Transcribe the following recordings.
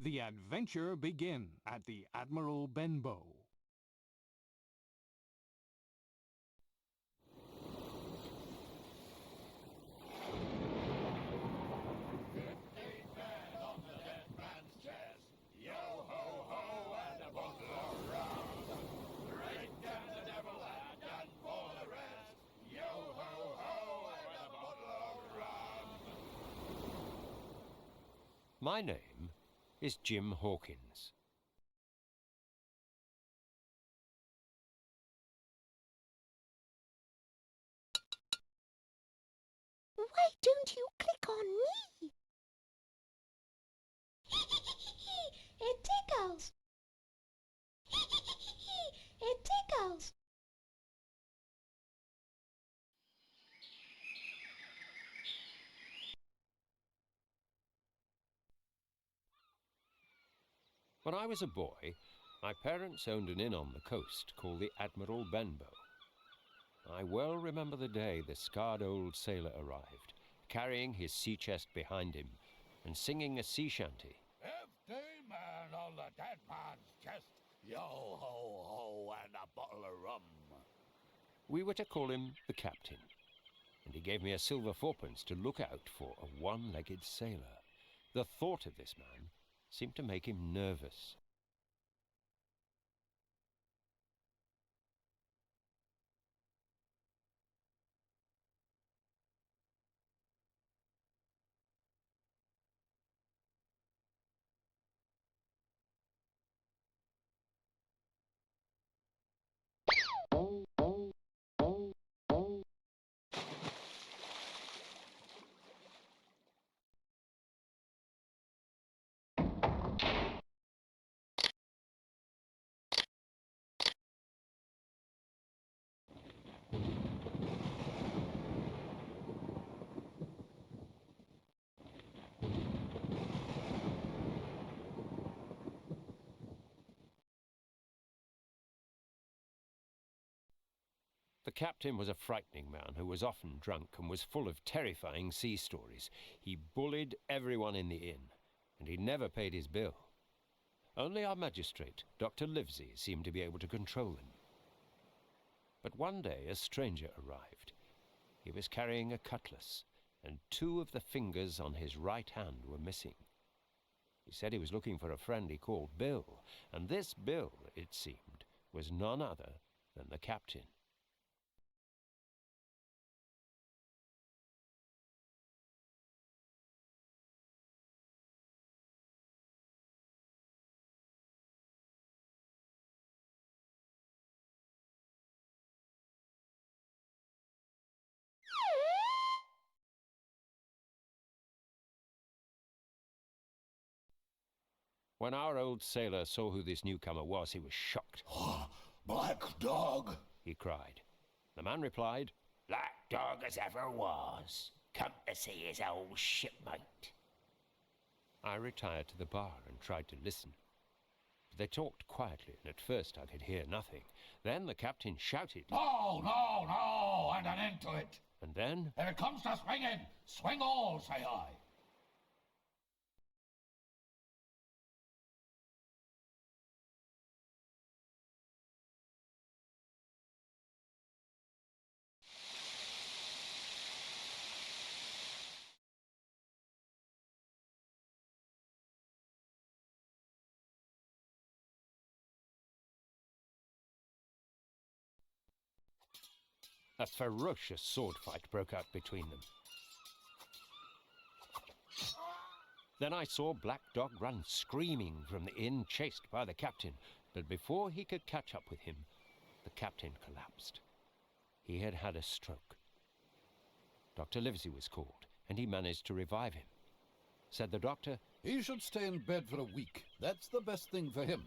The adventure begin at the Admiral Benbow. My name is Jim Hawkins. Why don't you click on me? It tickles. It tickles. When I was a boy, my parents owned an inn on the coast called the Admiral Benbow. I well remember the day the scarred old sailor arrived, carrying his sea chest behind him and singing a sea shanty. Empty man on the dead man's chest, yo ho ho and a bottle of rum. We were to call him the captain, and he gave me a silver fourpence to look out for a one-legged sailor. The thought of this man seemed to make him nervous. The captain was a frightening man who was often drunk and was full of terrifying sea stories. He bullied everyone in the inn, and he never paid his bill. Only our magistrate, Dr. Livesey, seemed to be able to control him. But one day a stranger arrived. He was carrying a cutlass, and 2 of the fingers on his right hand were missing. He said he was looking for a friend he called Bill, and this Bill, it seemed, was none other than the captain. When our old sailor saw who this newcomer was, he was shocked. Black dog, He cried. The man replied, Black dog as ever was, come to see his old shipmate. I retired to the bar and tried to listen. But they talked quietly, and at first I could hear nothing. Then the captain shouted, no, no, no, and an end to it. and then If it comes to swinging, swing all, say I. a ferocious sword fight broke out between them. Then I saw Black Dog run screaming from the inn, chased by the captain. But before he could catch up with him, the captain collapsed. He had had a stroke. Dr. Livesey was called, and he managed to revive him. Said the doctor, He should stay in bed for a week. That's the best thing for him.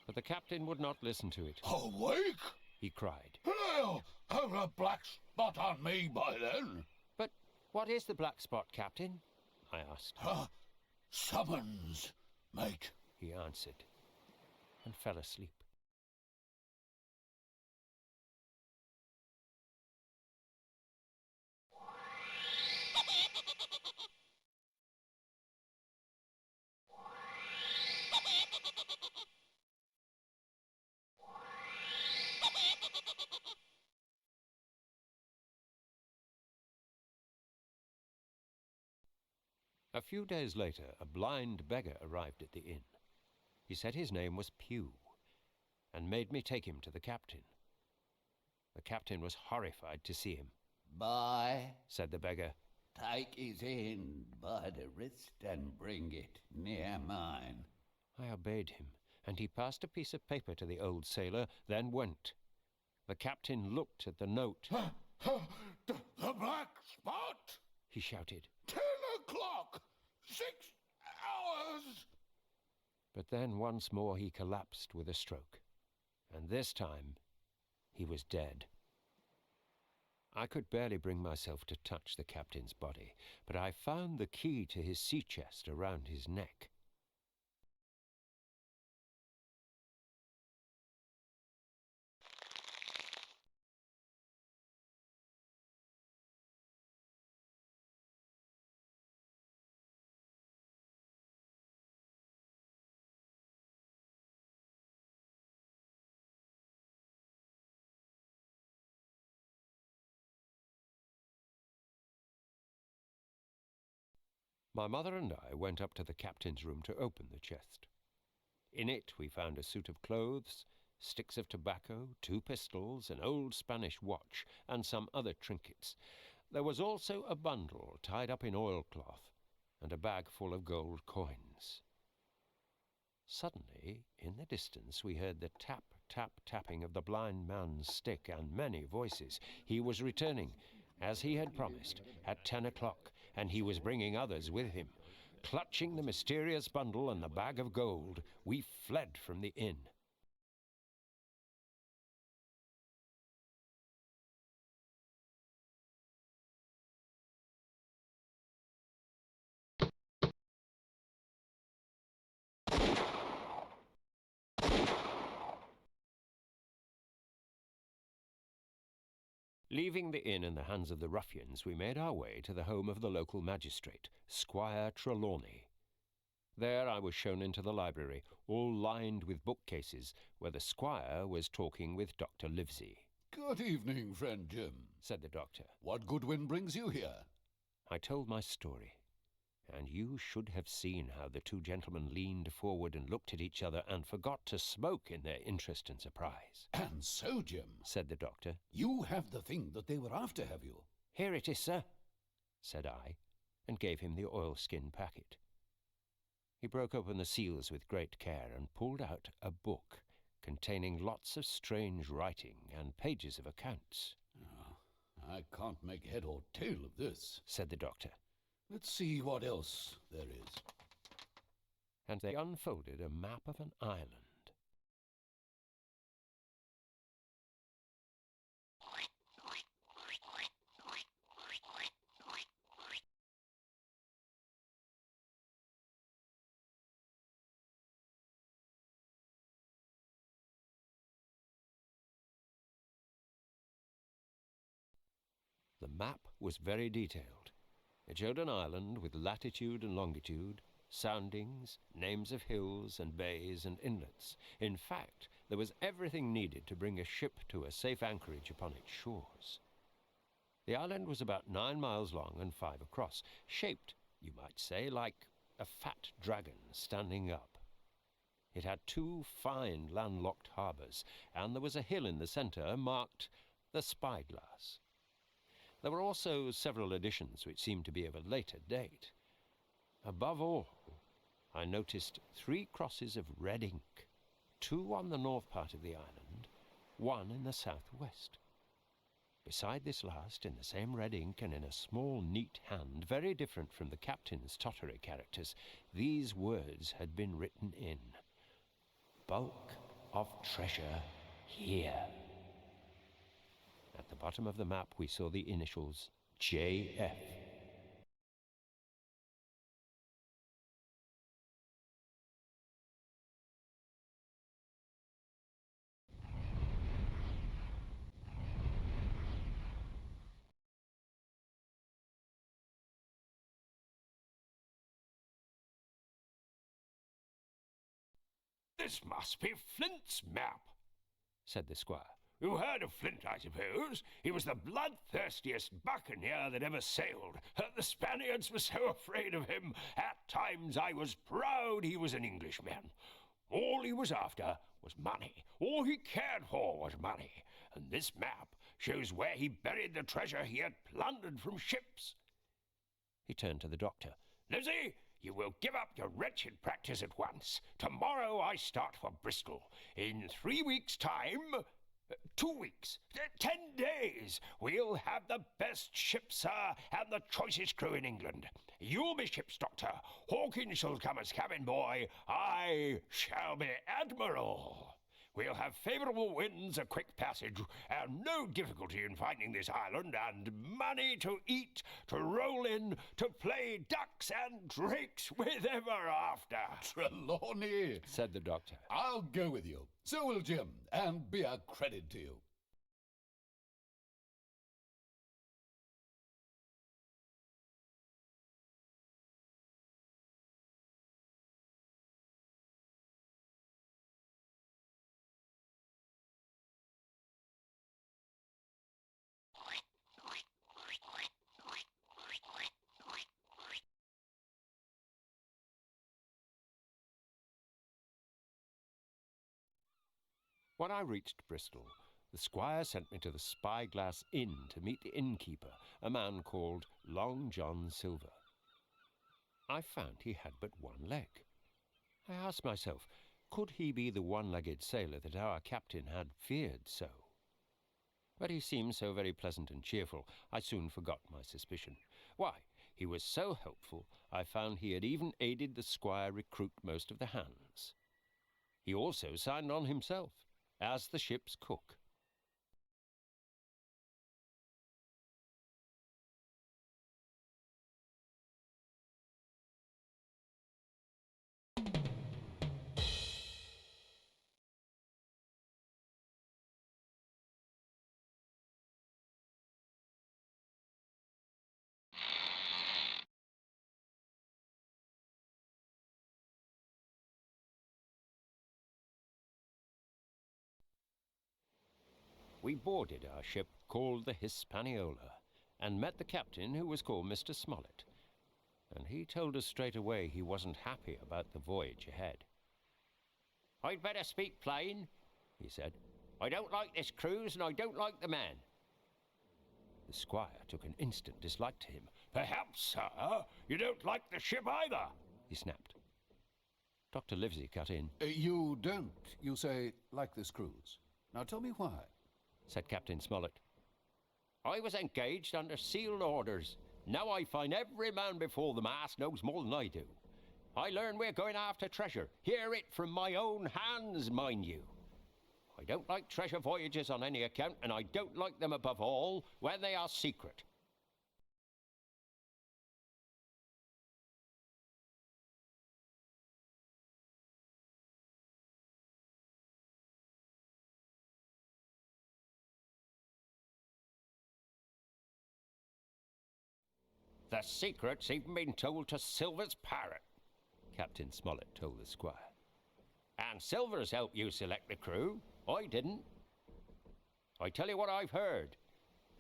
but the captain would not listen to it. Awake? He cried. Hell, have a black spot on me by then. But what is the black spot, Captain? I asked. Summons, mate. He answered, and fell asleep. A few days later, a blind beggar arrived at the inn. He said his name was Pew, and made me take him to the captain. The captain was horrified to see him. Boy, Said the beggar. take his hand by the wrist and bring it near mine. I obeyed him, and he passed a piece of paper to the old sailor, then went. The captain looked at the note. The black spot! He shouted. 10 o'clock! 6 hours! But then once more he collapsed with a stroke, and this time he was dead. I could barely bring myself to touch the captain's body, but I found the key to his sea chest around his neck. My mother and I went up to the captain's room to open the chest. In it we found a suit of clothes, sticks of tobacco, 2 pistols, an old Spanish watch, and some other trinkets. There was also a bundle tied up in oilcloth, and a bag full of gold coins. Suddenly, in the distance, we heard the tap, tap, tapping of the blind man's stick, and many voices. He was returning, as he had promised, at 10 o'clock, and he was bringing others with him. Clutching the mysterious bundle and the bag of gold, we fled from the inn. Leaving the inn in the hands of the ruffians, we made our way to the home of the local magistrate, Squire Trelawney. There I was shown into the library, all lined with bookcases, where the squire was talking with Dr. Livesey. Good evening, friend Jim, Said the doctor. What good wind brings you here? I told my story, and you should have seen how the 2 gentlemen leaned forward and looked at each other and forgot to smoke in their interest and surprise. And so, Jim, Said the doctor. you have the thing that they were after, have you? Here it is, sir, said I, and gave him the oilskin packet. He broke open the seals with great care and pulled out a book containing lots of strange writing and pages of accounts. Oh, I can't make head or tail of this, Said the doctor. Let's see what else there is. And they unfolded a map of an island. The map was very detailed. It showed an island with latitude and longitude, soundings, names of hills and bays and inlets. In fact, there was everything needed to bring a ship to a safe anchorage upon its shores. The island was about 9 miles long and 5 across, shaped, you might say, like a fat dragon standing up. It had 2 fine landlocked harbours, and there was a hill in the centre marked the Spyglass. There were also several additions which seemed to be of a later date. Above all, I noticed 3 crosses of red ink, 2 on the north part of the island, 1 in the southwest. Beside this last, in the same red ink and in a small, neat hand, very different from the captain's tottery characters, these words had been written in: "Bulk of treasure here." At the bottom of the map we saw the initials J.F. This must be Flint's map, said the squire. You heard of Flint, I suppose? He was the bloodthirstiest buccaneer that ever sailed. The Spaniards were so afraid of him. At times I was proud he was an Englishman. All he was after was money. All he cared for was money. And this map shows where he buried the treasure he had plundered from ships. He turned to the doctor. Lizzie, you will give up your wretched practice at once. Tomorrow I start for Bristol. In 3 weeks' time, 2 weeks, 10 days, we'll have the best ship, sir, and the choicest crew in England. You'll be ship's doctor. Hawkins shall come as cabin boy. I shall be admiral. We'll have favourable winds, a quick passage, and no difficulty in finding this island, and money to eat, to roll in, to play ducks and drakes with ever after. Trelawney, Said the doctor. I'll go with you. So will Jim, and be a credit to you. When I reached Bristol, the squire sent me to the Spyglass Inn to meet the innkeeper, a man called Long John Silver. I found he had but one leg. I asked myself, could he be the one-legged sailor that our captain had feared so? But he seemed so very pleasant and cheerful, I soon forgot my suspicion. Why, he was so helpful, I found he had even aided the squire recruit most of the hands. He also signed on himself as the ship's cook. We boarded our ship called the Hispaniola and met the captain, who was called Mr. Smollett. And he told us straight away he wasn't happy about the voyage ahead. I'd better speak plain, he said. I don't like this cruise, and I don't like the men. The squire took an instant dislike to him. Perhaps, sir, you don't like the ship either, He snapped. Dr. Livesey cut in, You don't, you say, like this cruise. Now tell me why. said Captain Smollett. I was engaged under sealed orders. Now I find every man before the mast knows more than I do. I learn we're going after treasure. Hear it from my own hands, mind you. I don't like treasure voyages on any account, and I don't like them above all when they are secret. The secret's even been told to Silver's parrot, Captain Smollett told the squire. and Silver's helped you select the crew. I didn't. I tell you what I've heard.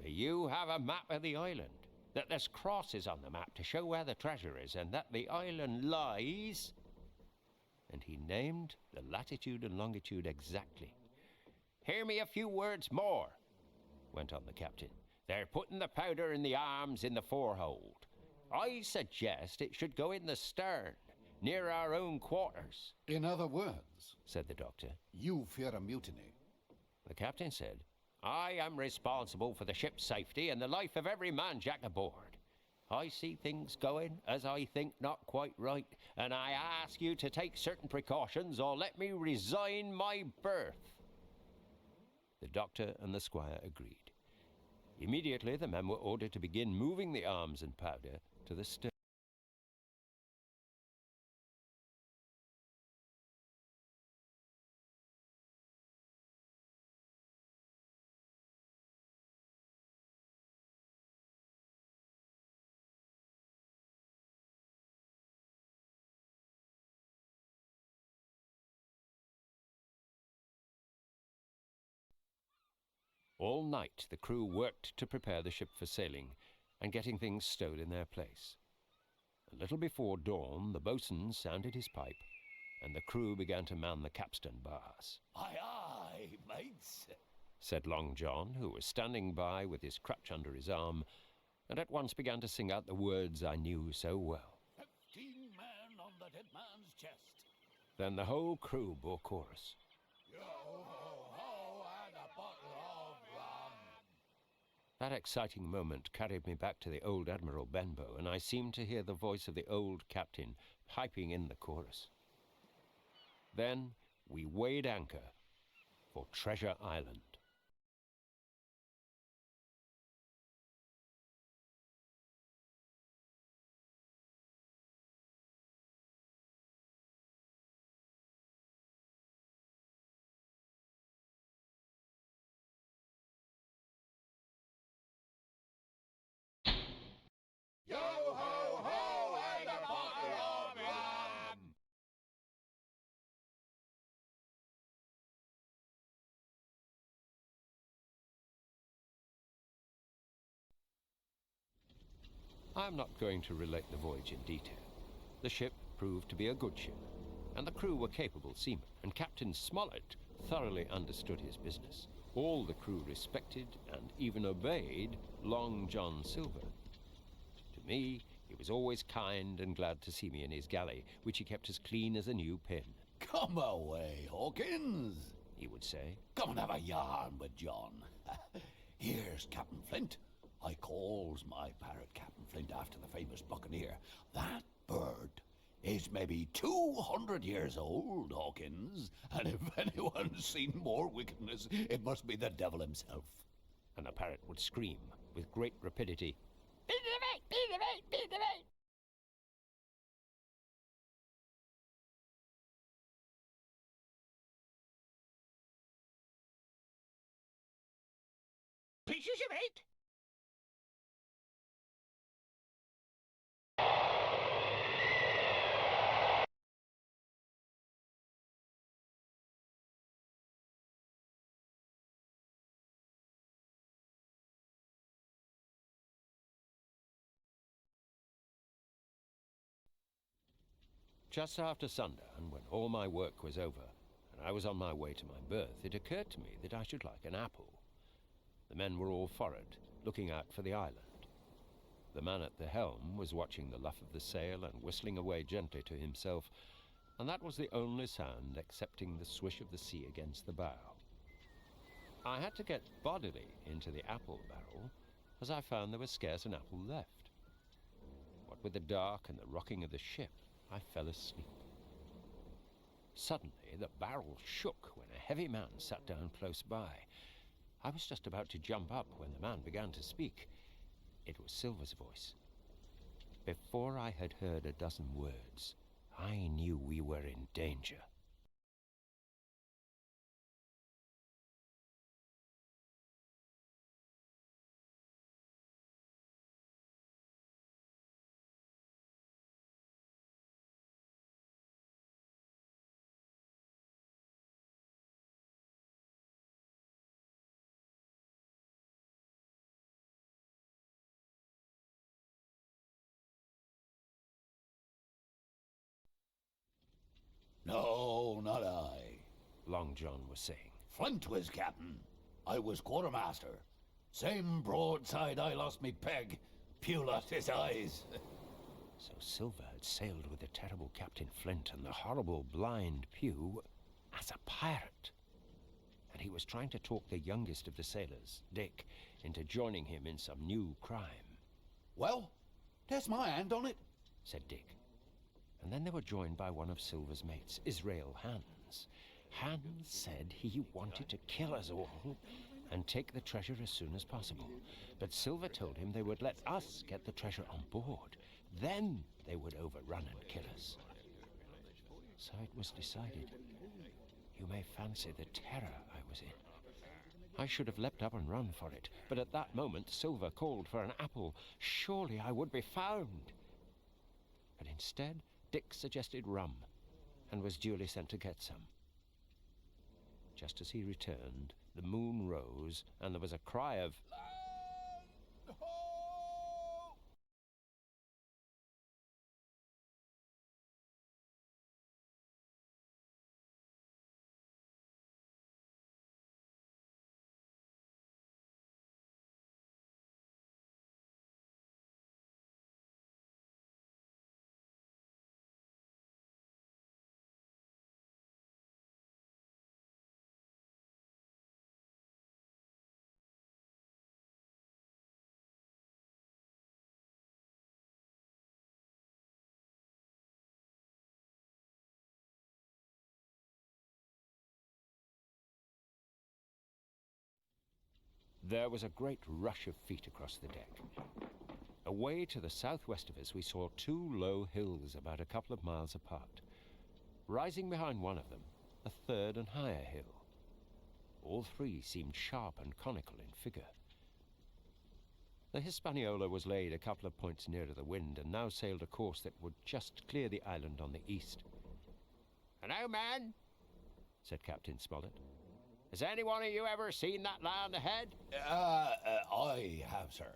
You have a map of the island, that there's crosses on the map to show where the treasure is, and that the island lies... And he named the latitude and longitude exactly. Hear me a few words more, went on the captain. They're putting the powder in the arms in the forehold. I suggest it should go in the stern, near our own quarters, In other words, Said the doctor. you fear a mutiny. The captain said, I am responsible for the ship's safety and the life of every man jack aboard. I see things going, as I think, not quite right, and I ask you to take certain precautions or let me resign my berth. The doctor and the squire agreed. Immediately the men were ordered to begin moving the arms and powder to the stern. All night the crew worked to prepare the ship for sailing and getting things stowed in their place. A little before dawn, the boatswain sounded his pipe, and the crew began to man the capstan bars. Aye, aye, mates. Said Long John, who was standing by with his crutch under his arm, and at once began to sing out the words I knew so well. 15 men on the dead man's chest. Then the whole crew bore chorus. Yo ho ho and a bottle of rum. That exciting moment carried me back to the old Admiral Benbow, and I seemed to hear the voice of the old captain piping in the chorus. Then we weighed anchor for Treasure Island. Yo ho ho and a bottle of rum. I'm not going to relate the voyage in detail. The ship proved to be a good ship, and the crew were capable seamen, and Captain Smollett thoroughly understood his business. All the crew respected and even obeyed Long John Silver. To me, he was always kind and glad to see me in his galley, which he kept as clean as a new pin. Come away, Hawkins. He would say. Come and have a yarn with John. Here's Captain Flint. I calls my parrot Captain Flint after the famous buccaneer. That bird is maybe 200 years old, Hawkins. And if anyone's seen more wickedness, it must be the devil himself. And the parrot would scream with great rapidity. Be the mate, be the mate, be the mate. Pieces of eight. Just after sundown, when all my work was over, and I was on my way to my berth, it occurred to me that I should like an apple. The men were all forward, looking out for the island. The man at the helm was watching the luff of the sail and whistling away gently to himself, and that was the only sound excepting the swish of the sea against the bow. I had to get bodily into the apple barrel, as I found there was scarce an apple left. What with the dark and the rocking of the ship, I fell asleep. Suddenly, the barrel shook when a heavy man sat down close by. I was just about to jump up when the man began to speak. It was Silver's voice. Before I had heard a dozen words, I knew we were in danger. No, not I. Long John was saying. Flint was captain. I was quartermaster. Same broadside I lost me peg. Pew lost his eyes. So Silver had sailed with the terrible Captain Flint and the horrible blind Pew as a pirate. And he was trying to talk the youngest of the sailors, Dick, into joining him in some new crime. Well, there's my hand on it, said Dick. And then they were joined by one of Silver's mates, Israel Hands. Hands said he wanted to kill us all and take the treasure as soon as possible. But Silver told him they would let us get the treasure on board. Then they would overrun and kill us. So it was decided. You may fancy the terror I was in. I should have leapt up and run for it, but at that moment Silver called for an apple. Surely I would be found. But instead, Dick suggested rum, and was duly sent to get some. Just as he returned, The moon rose, and there was a cry of, Land ho! There was a great rush of feet across the deck. Away to the southwest of us, we saw two low hills about a couple of miles apart. Rising behind one of them, a third and higher hill. All three seemed sharp and conical in figure. The Hispaniola was laid a couple of points nearer the wind and now sailed a course that would just clear the island on the east. "Hello, man," said Captain Smollett. "Has any one of you ever seen that land ahead?" I have, sir.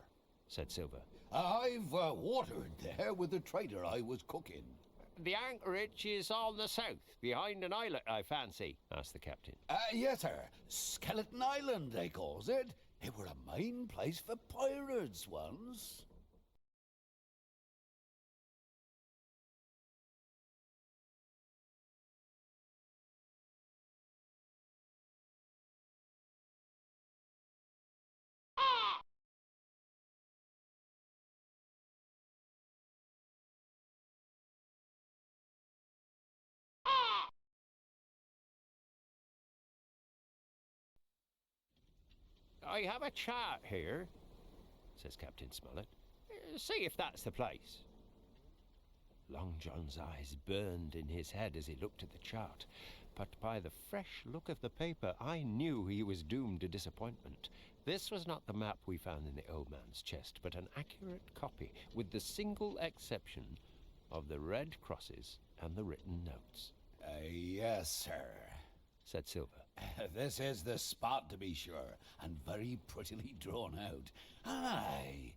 Said Silver. I've watered there with the trader I was cooking. "The anchorage is on the south, behind an islet, I fancy," Asked the captain. Yes, sir. Skeleton Island, they calls it. It were a main place for pirates once. "I have a chart here," Says Captain Smollett. "See if that's the place." Long John's eyes burned in his head as he looked at the chart, but by the fresh look of the paper I knew he was doomed to disappointment. This was not the map we found in the old man's chest, but an accurate copy, with the single exception of the red crosses and the written notes. Yes, sir. Said Silver. This is the spot, to be sure, and very prettily drawn out. Aye,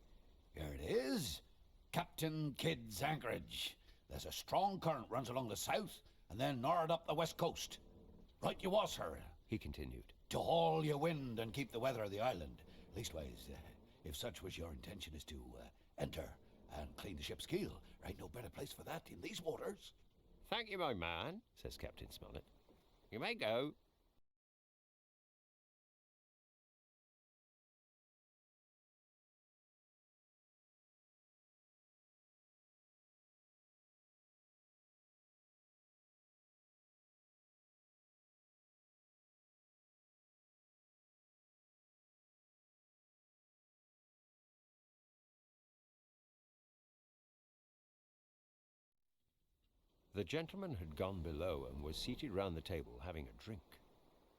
here it is. Captain Kidd's anchorage. There's a strong current runs along the south, and then north up the west coast. Right you was, sir, He continued. to haul your wind and keep the weather of the island. Leastways, if such was your intention, is to enter and clean the ship's keel. There ain't no better place for that in these waters. "Thank you, my man," Says Captain Smollett. "You may go." The gentleman had gone below and was seated round the table having a drink.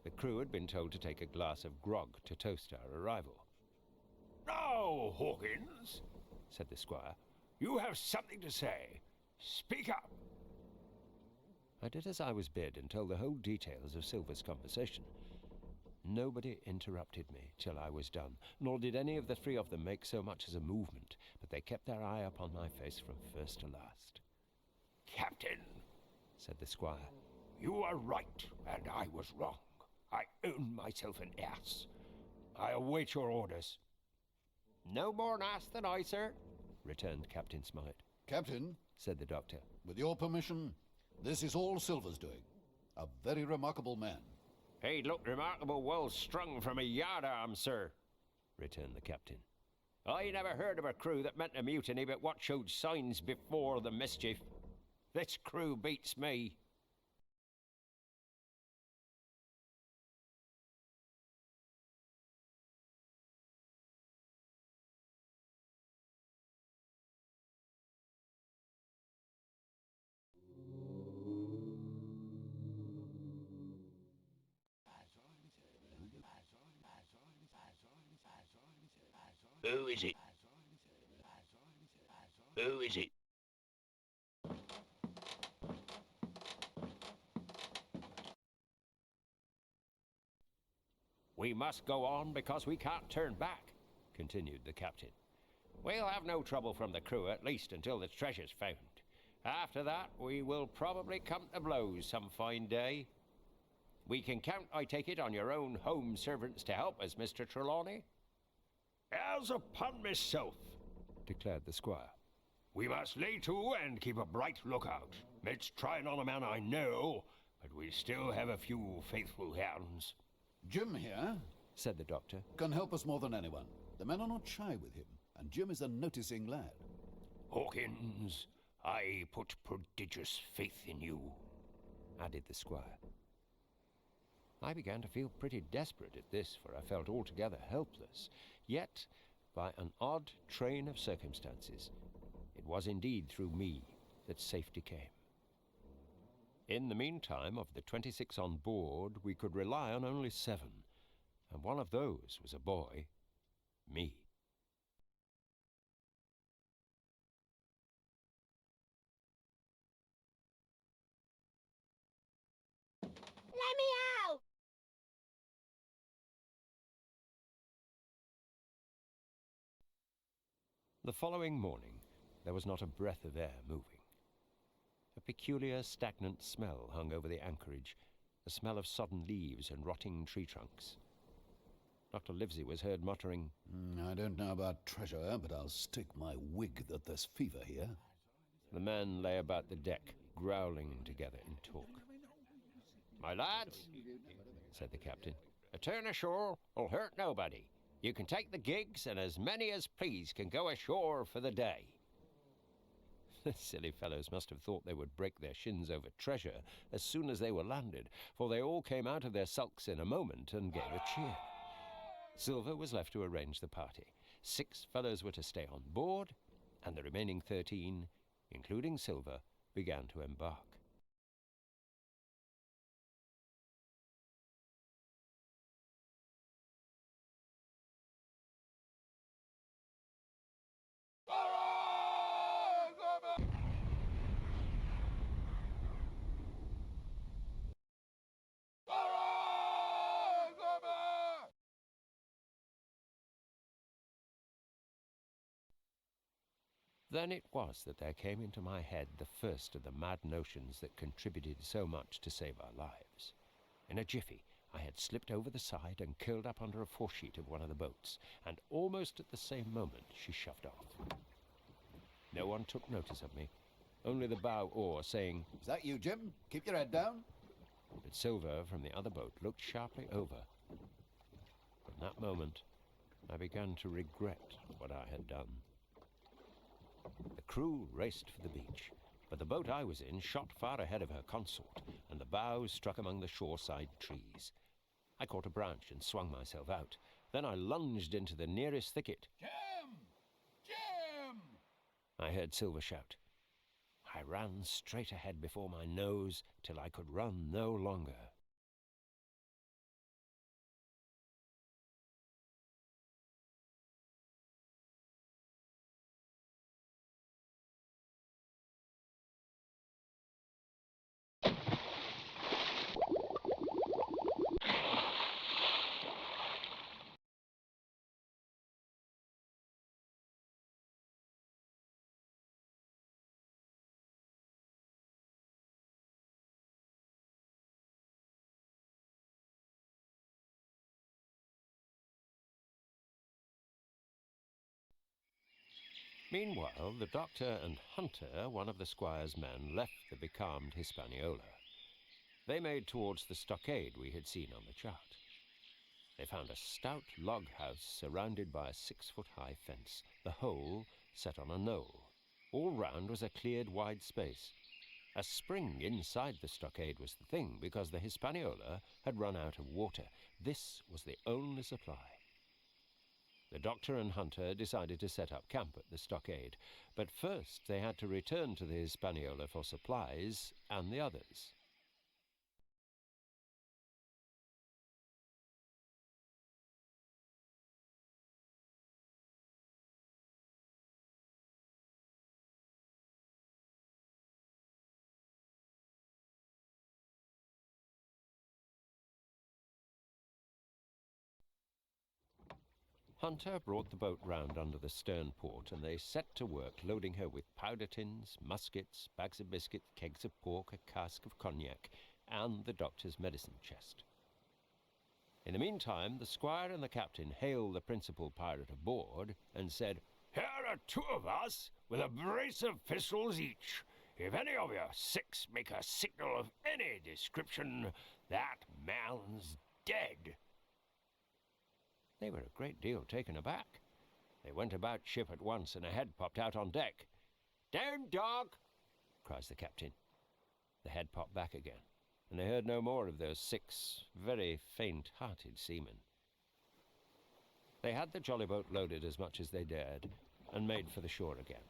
The crew had been told to take a glass of grog to toast our arrival. "Now, Hawkins," Said the squire. "you have something to say. Speak up." I did as I was bid and told the whole details of Silver's conversation. Nobody interrupted me till I was done, nor did any of the three of them make so much as a movement, but they kept their eye upon my face from first to last. "Captain," Said the squire. "you are right, and I was wrong. I own myself an ass. I await your orders." "No more an ass than I, sir," Returned Captain Smollett. Captain, Said the doctor. with your permission, this is all Silver's doing. A very remarkable man. "He'd look remarkable well strung from a yardarm, sir," Returned the captain. "I never heard of a crew that meant a mutiny but what showed signs before the mischief. This crew beats me." Who is it? Who is it? We must go on because we can't turn back, continued the captain. We'll have no trouble from the crew, at least until the treasure's found. After that, we will probably come to blows some fine day. We can count, I take it, on your own home servants to help us, Mr. Trelawney? As upon myself, declared the squire. We must lay to and keep a bright lookout. It's trying on a man I know, but we still have a few faithful hands. Jim here Said the doctor. can help us more than anyone. The men are not shy with him, and Jim is a noticing lad. Hawkins, I put prodigious faith in you, added the squire. I began to feel pretty desperate at this, for I felt altogether helpless. Yet, by an odd train of circumstances, it was indeed through me that safety came. In the meantime, of the 26 on board, we could rely on only 7, and one of those was a boy, me. Let me out! The following morning, there was not a breath of air moving. A peculiar stagnant smell hung over the anchorage, a smell of sodden leaves and rotting tree trunks. Dr. Livesey was heard muttering, I don't know about treasure, but I'll stake my wig that there's fever here. The men lay about the deck, growling together in talk. My lads, Said the captain. a turn ashore will hurt nobody. You can take the gigs, and as many as please can go ashore for the day. The silly fellows must have thought they would break their shins over treasure as soon as they were landed, for they all came out of their sulks in a moment and gave a cheer. Silver was left to arrange the party. 6 fellows were to stay on board, and the remaining 13, including Silver, began to embark. Then it was that there came into my head the first of the mad notions that contributed so much to save our lives. In a jiffy, I had slipped over the side and curled up under a foresheet of one of the boats, and almost at the same moment she shoved off. No one took notice of me, only the bow oar saying, Is that you, Jim? Keep your head down. but Silver from the other boat looked sharply over. From that moment, I began to regret what I had done. The crew raced for the beach, but the boat I was in shot far ahead of her consort, and the bows struck among the shoreside trees. I caught a branch and swung myself out. Then I lunged into the nearest thicket. Jim! Jim! I heard Silver shout. I ran straight ahead before my nose till I could run no longer. Meanwhile, the doctor and Hunter, one of the squire's men, left the becalmed Hispaniola. They made towards the stockade we had seen on the chart. They found a stout log house surrounded by a 6-foot-high fence, the whole set on a knoll. All round was a cleared wide space. A spring inside the stockade was the thing, because the Hispaniola had run out of water. This was the only supply. The doctor and Hunter decided to set up camp at the stockade, but first they had to return to the Hispaniola for supplies and the others. Hunter brought the boat round under the stern port, and they set to work loading her with powder tins, muskets, bags of biscuits, kegs of pork, a cask of cognac, and the doctor's medicine chest. In the meantime, the squire and the captain hailed the principal pirate aboard and said, "Here are 2 of us with a brace of pistols each. If any of your 6 make a signal of any description, that man's dead." They were a great deal taken aback. They went about ship at once, and a head popped out on deck. "Down, dog!" cries the captain. The head popped back again, and they heard no more of those 6 very faint-hearted seamen. They had the jolly boat loaded as much as they dared, and made for the shore again.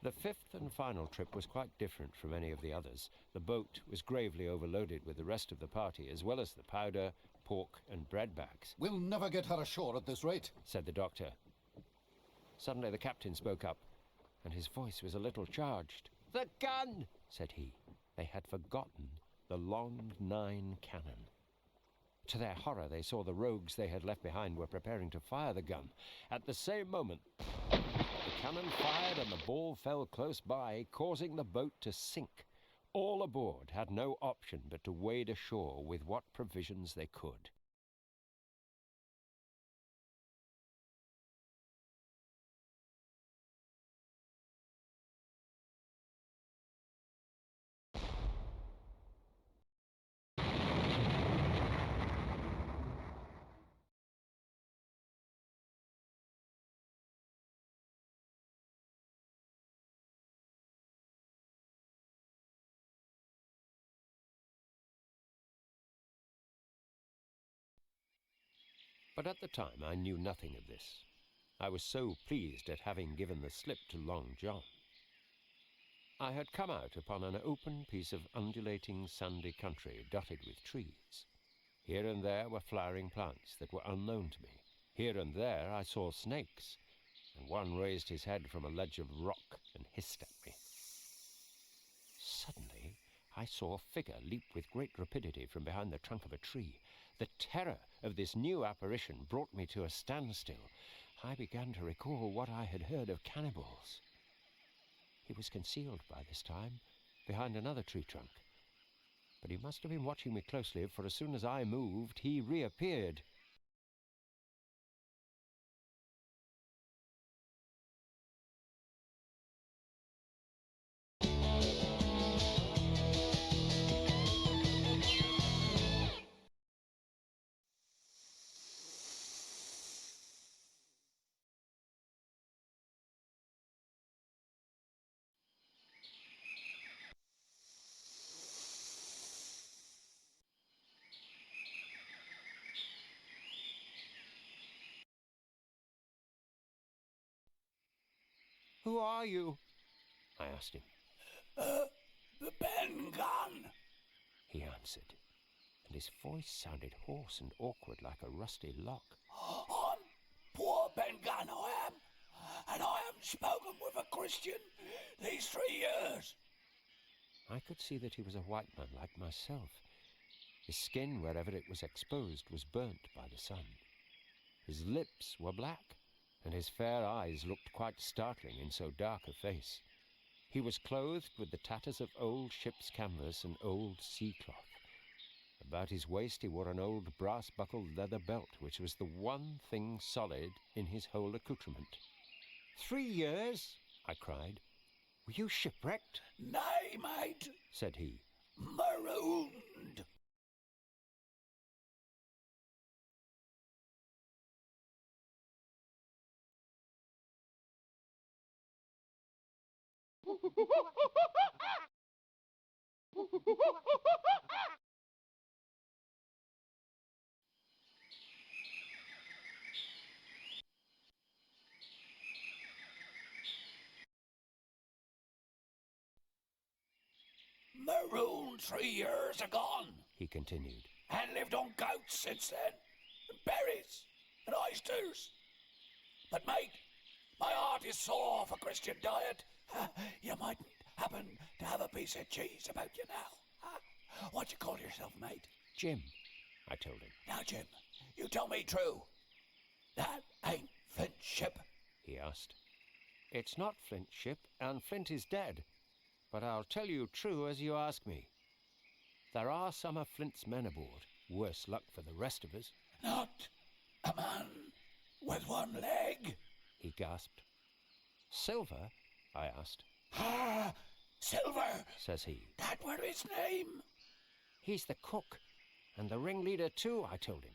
The 5th and final trip was quite different from any of the others. The boat was gravely overloaded with the rest of the party, as well as the powder, pork, and bread bags. We'll never get her ashore at this rate, said the doctor. Suddenly the captain spoke up, and his voice was a little charged. "The gun!" said he. They had forgotten the long 9 cannon. To their horror, they saw the rogues they had left behind were preparing to fire the gun. At the same moment, the cannon fired and the ball fell close by, causing the boat to sink. All aboard had no option but to wade ashore with what provisions they could. But at the time I knew nothing of this. I was so pleased at having given the slip to Long John. I had come out upon an open piece of undulating sandy country dotted with trees. Here and there were flowering plants that were unknown to me. Here and there I saw snakes, and one raised his head from a ledge of rock and hissed at me. Suddenly I saw a figure leap with great rapidity from behind the trunk of a tree. The terror of this new apparition brought me to a standstill. I began to recall what I had heard of cannibals. He was concealed by this time behind another tree trunk. But he must have been watching me closely, for as soon as I moved, he reappeared. "Who are you?" I asked him. Ben Gunn, He answered, and his voice sounded hoarse and awkward like a rusty lock. I'm poor Ben Gunn, I am, and I haven't spoken with a Christian these 3 years. I could see that he was a white man like myself. His skin, wherever it was exposed, was burnt by the sun. His lips were black, and his fair eyes looked quite startling in so dark a face. He was clothed with the tatters of old ship's canvas and old sea cloth. About his waist he wore an old brass-buckled leather belt, which was the one thing solid in his whole accoutrement. 3 years? I cried. Were you shipwrecked? Nay, mate, said he. marooned. marooned 3 years agone, he continued. and lived on goats since then, and berries, and oysters. But mate, my heart is sore for Christian diet. You mightn't happen to have a piece of cheese about you now. What you call yourself, mate? Jim, I told him. Now, Jim, you tell me true. That ain't Flint's ship. He asked. It's not Flint's ship, and Flint is dead. But I'll tell you true as you ask me. There are some of Flint's men aboard. Worse luck for the rest of us. Not a man with one leg. He gasped. Silver? I asked. Ah, Silver, Says he. that were his name. He's the cook, and the ringleader too, I told him.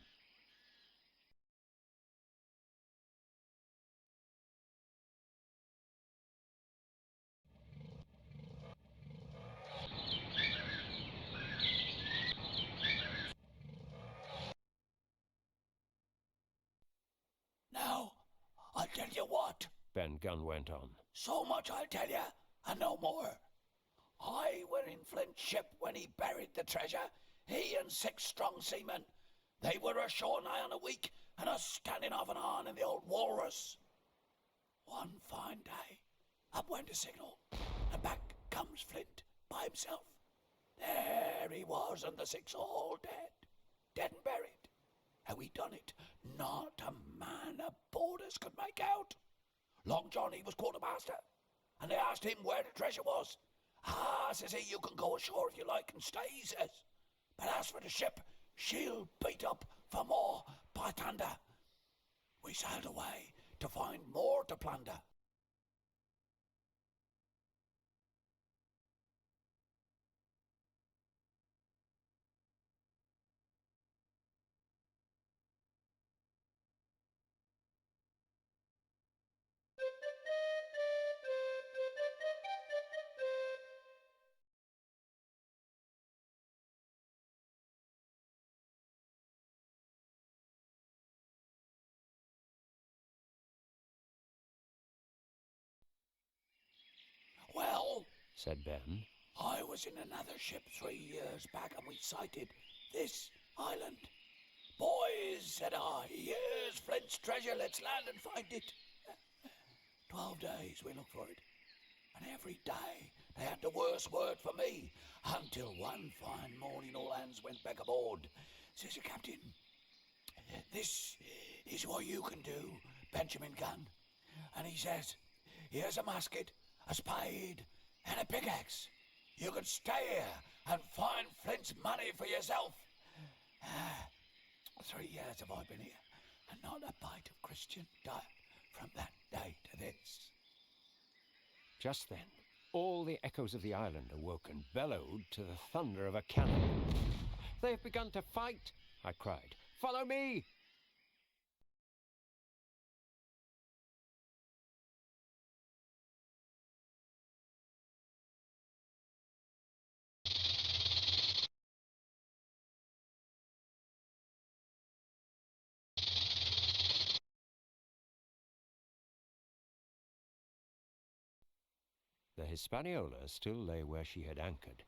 Now, I'll tell you what. Ben Gunn went on. So much I'll tell you, and no more. I were in Flint's ship when he buried the treasure. He and 6 strong seamen. They were ashore nigh on a week, and us standing off and on in the old walrus. One fine day, up went a signal, and back comes Flint by himself. There he was, and the 6 all dead and buried. How he done it, not a man aboard us could make out. Long John, he was quartermaster, and they asked him where the treasure was. Ah, says he, you can go ashore if you like and stay, he says. But as for the ship, she'll beat up for more by thunder. We sailed away to find more to plunder. Well, Said Ben. I was in another ship 3 years back, and we sighted this island. Boys, said I, here's Flint's treasure, let's land and find it. 12 days we looked for it, and every day they had the worst word for me, until one fine morning all hands went back aboard. Says the captain, this is what you can do, Benjamin Gunn. And he says, here's a musket, a spade, and a pickaxe. You can stay here and find Flint's money for yourself. 3 years have I been here, and not a bite of Christian diet from that day to this. Just then, all the echoes of the island awoke and bellowed to the thunder of a cannon. They've begun to fight, I cried. Follow me! The Hispaniola still lay where she had anchored,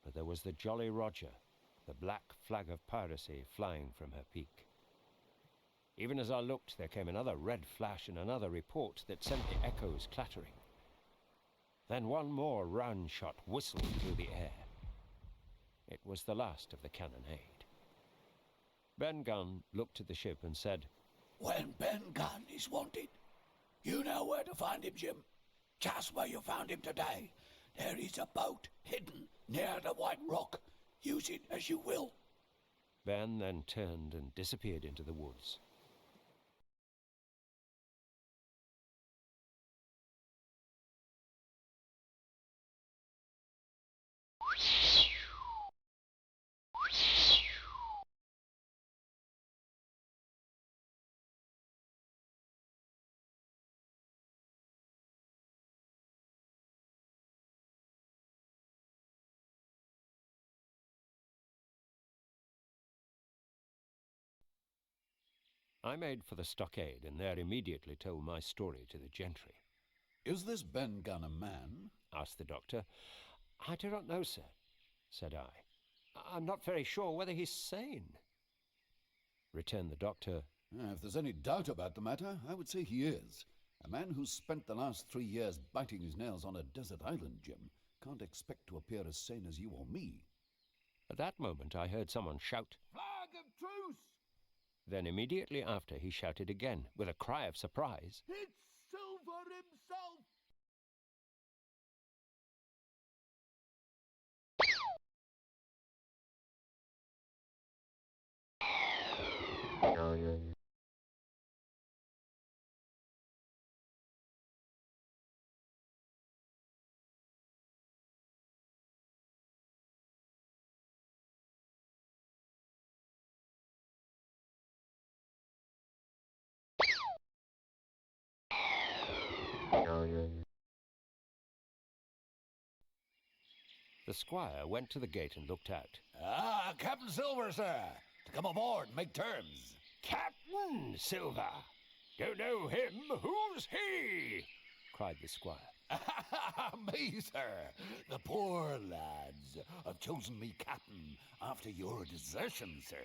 but there was the Jolly Roger, the black flag of piracy flying from her peak. Even as I looked, there came another red flash and another report that sent the echoes clattering. Then one more round shot whistled through the air. It was the last of the cannonade. Ben Gunn looked at the ship and said, When Ben Gunn is wanted, you know where to find him, Jim. Just where you found him today. There is a boat hidden near the White Rock. Use it as you will. Ben then turned and disappeared into the woods. I made for the stockade and there immediately told my story to the gentry. Is this Ben Gunn a man? Asked the doctor. I do not know, sir. said I. "I'm not very sure whether he's sane," returned the doctor. If there's any doubt about the matter, I would say he is. A man who's spent the last 3 years biting his nails on a desert island, Jim, can't expect to appear as sane as you or me. At that moment I heard someone shout. Flag of truce! Then immediately after he shouted again, with a cry of surprise. It's Silver himself! The squire went to the gate and looked out. Ah, Captain Silver, sir. To come aboard and make terms. Captain Silver! Don't know him? Who's he? Cried the squire. Me, sir. The poor lads have chosen me captain after your desertion, sir.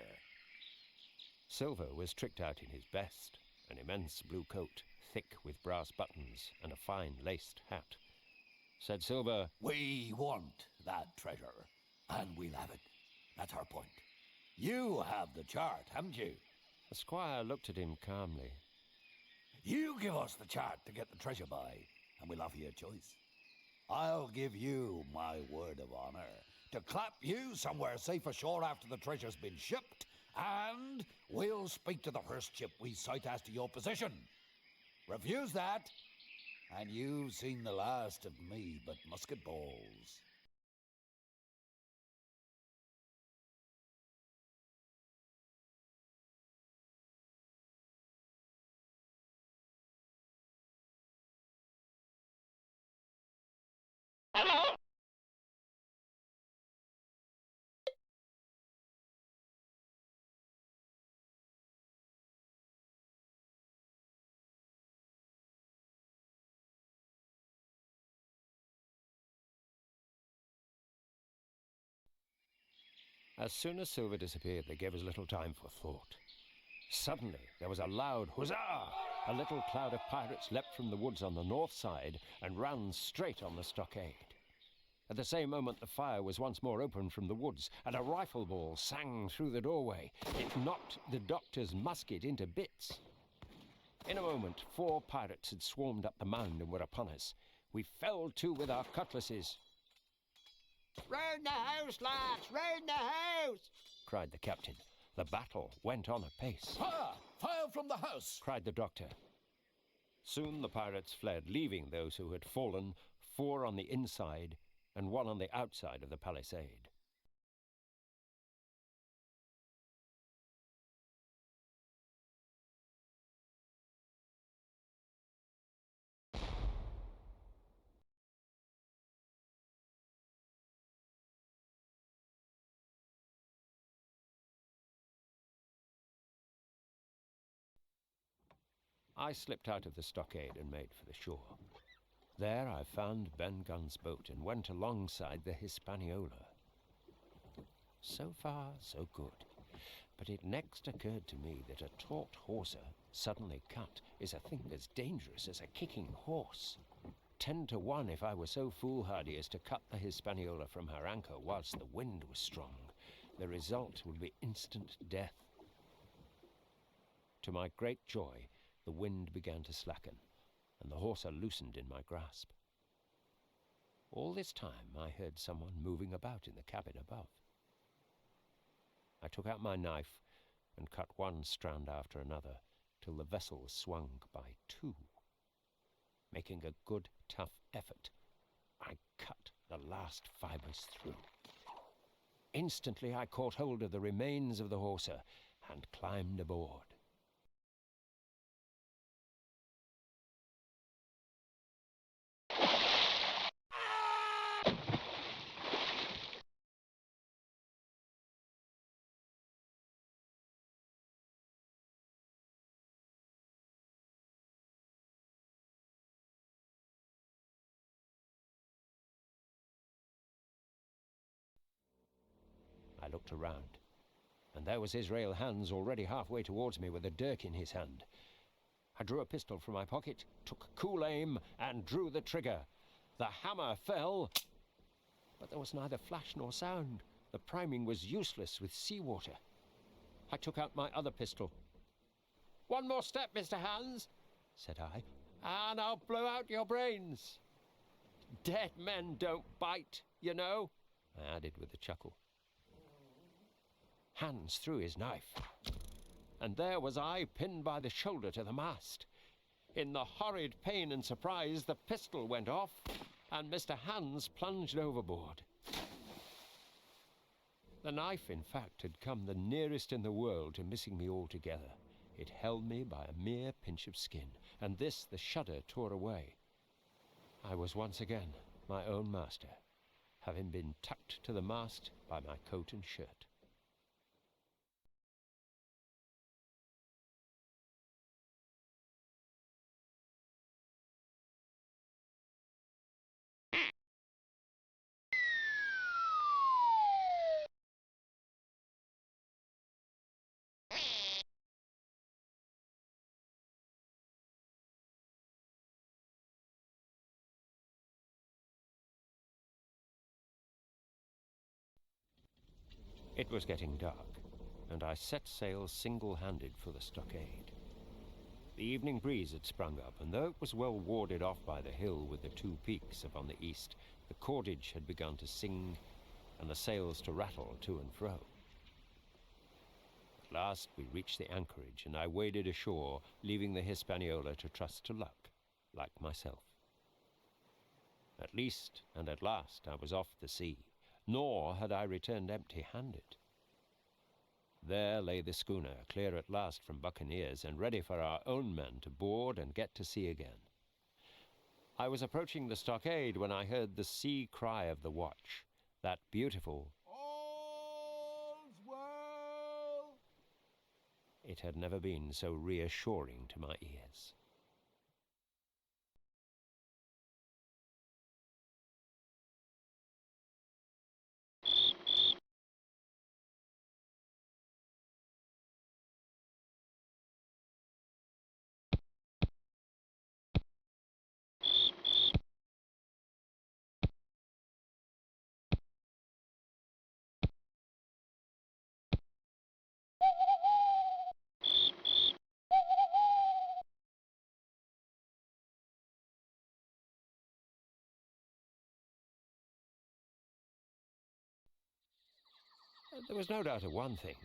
Silver was tricked out in his best, an immense blue coat, thick with brass buttons, and a fine laced hat. Said Silver, We want that treasure, and we'll have it. That's our point. You have the chart, haven't you? The squire looked at him calmly. You give us the chart to get the treasure by, and we'll offer you a choice. I'll give you my word of honor to clap you somewhere safe ashore after the treasure's been shipped, and we'll speak to the first ship we sight as to your position. Refuse that, and you've seen the last of me but musket balls. As soon as Silver disappeared, they gave us little time for thought. Suddenly, there was a loud huzzah! A little cloud of pirates leapt from the woods on the north side and ran straight on the stockade. At the same moment, the fire was once more opened from the woods, and a rifle ball sang through the doorway. It knocked the doctor's musket into bits. In a moment, 4 pirates had swarmed up the mound and were upon us. We fell to with our cutlasses. Round the house, lads! Round the house! Cried the captain. The battle went on apace. Fire! Fire from the house! Cried the doctor. Soon the pirates fled, leaving those who had fallen, 4 on the inside and 1 on the outside of the palisade. I slipped out of the stockade and made for the shore. There I found Ben Gunn's boat and went alongside the Hispaniola. So far, so good. But it next occurred to me that a taut hawser, suddenly cut, is a thing as dangerous as a kicking horse. 10 to 1 if I were so foolhardy as to cut the Hispaniola from her anchor whilst the wind was strong. The result would be instant death. To my great joy, the wind began to slacken, and the hawser loosened in my grasp. All this time I heard someone moving about in the cabin above. I took out my knife and cut 1 strand after another till the vessel swung by 2. Making a good, tough effort, I cut the last fibres through. Instantly I caught hold of the remains of the hawser and climbed aboard. looked around. And there was Israel Hands already halfway towards me with a dirk in his hand. I drew a pistol from my pocket, took cool aim, and drew the trigger. The hammer fell, but there was neither flash nor sound. The priming was useless with seawater. I took out my other pistol. "One more step, Mr. Hands," said I, "and I'll blow out your brains. Dead men don't bite, you know," I added with a chuckle. Hands threw his knife, and there was I pinned by the shoulder to the mast. In the horrid pain and surprise, the pistol went off, and Mr. Hands plunged overboard. The knife, in fact, had come the nearest in the world to missing me altogether. It held me by a mere pinch of skin, and this the shudder tore away. I was once again my own master, having been tucked to the mast by my coat and shirt. It was getting dark, and I set sail single-handed for the stockade. The evening breeze had sprung up, and though it was well warded off by the hill with the two peaks upon the east, the cordage had begun to sing and the sails to rattle to and fro. At last we reached the anchorage, and I waded ashore, leaving the Hispaniola to trust to luck, like myself. At least, and at last, I was off the sea, nor had I returned empty-handed. There lay the schooner, clear at last from buccaneers, and ready for our own men to board and get to sea again. I was approaching the stockade when I heard the sea cry of the watch, that beautiful All's well. It had never been so reassuring to my ears. There was no doubt of one thing.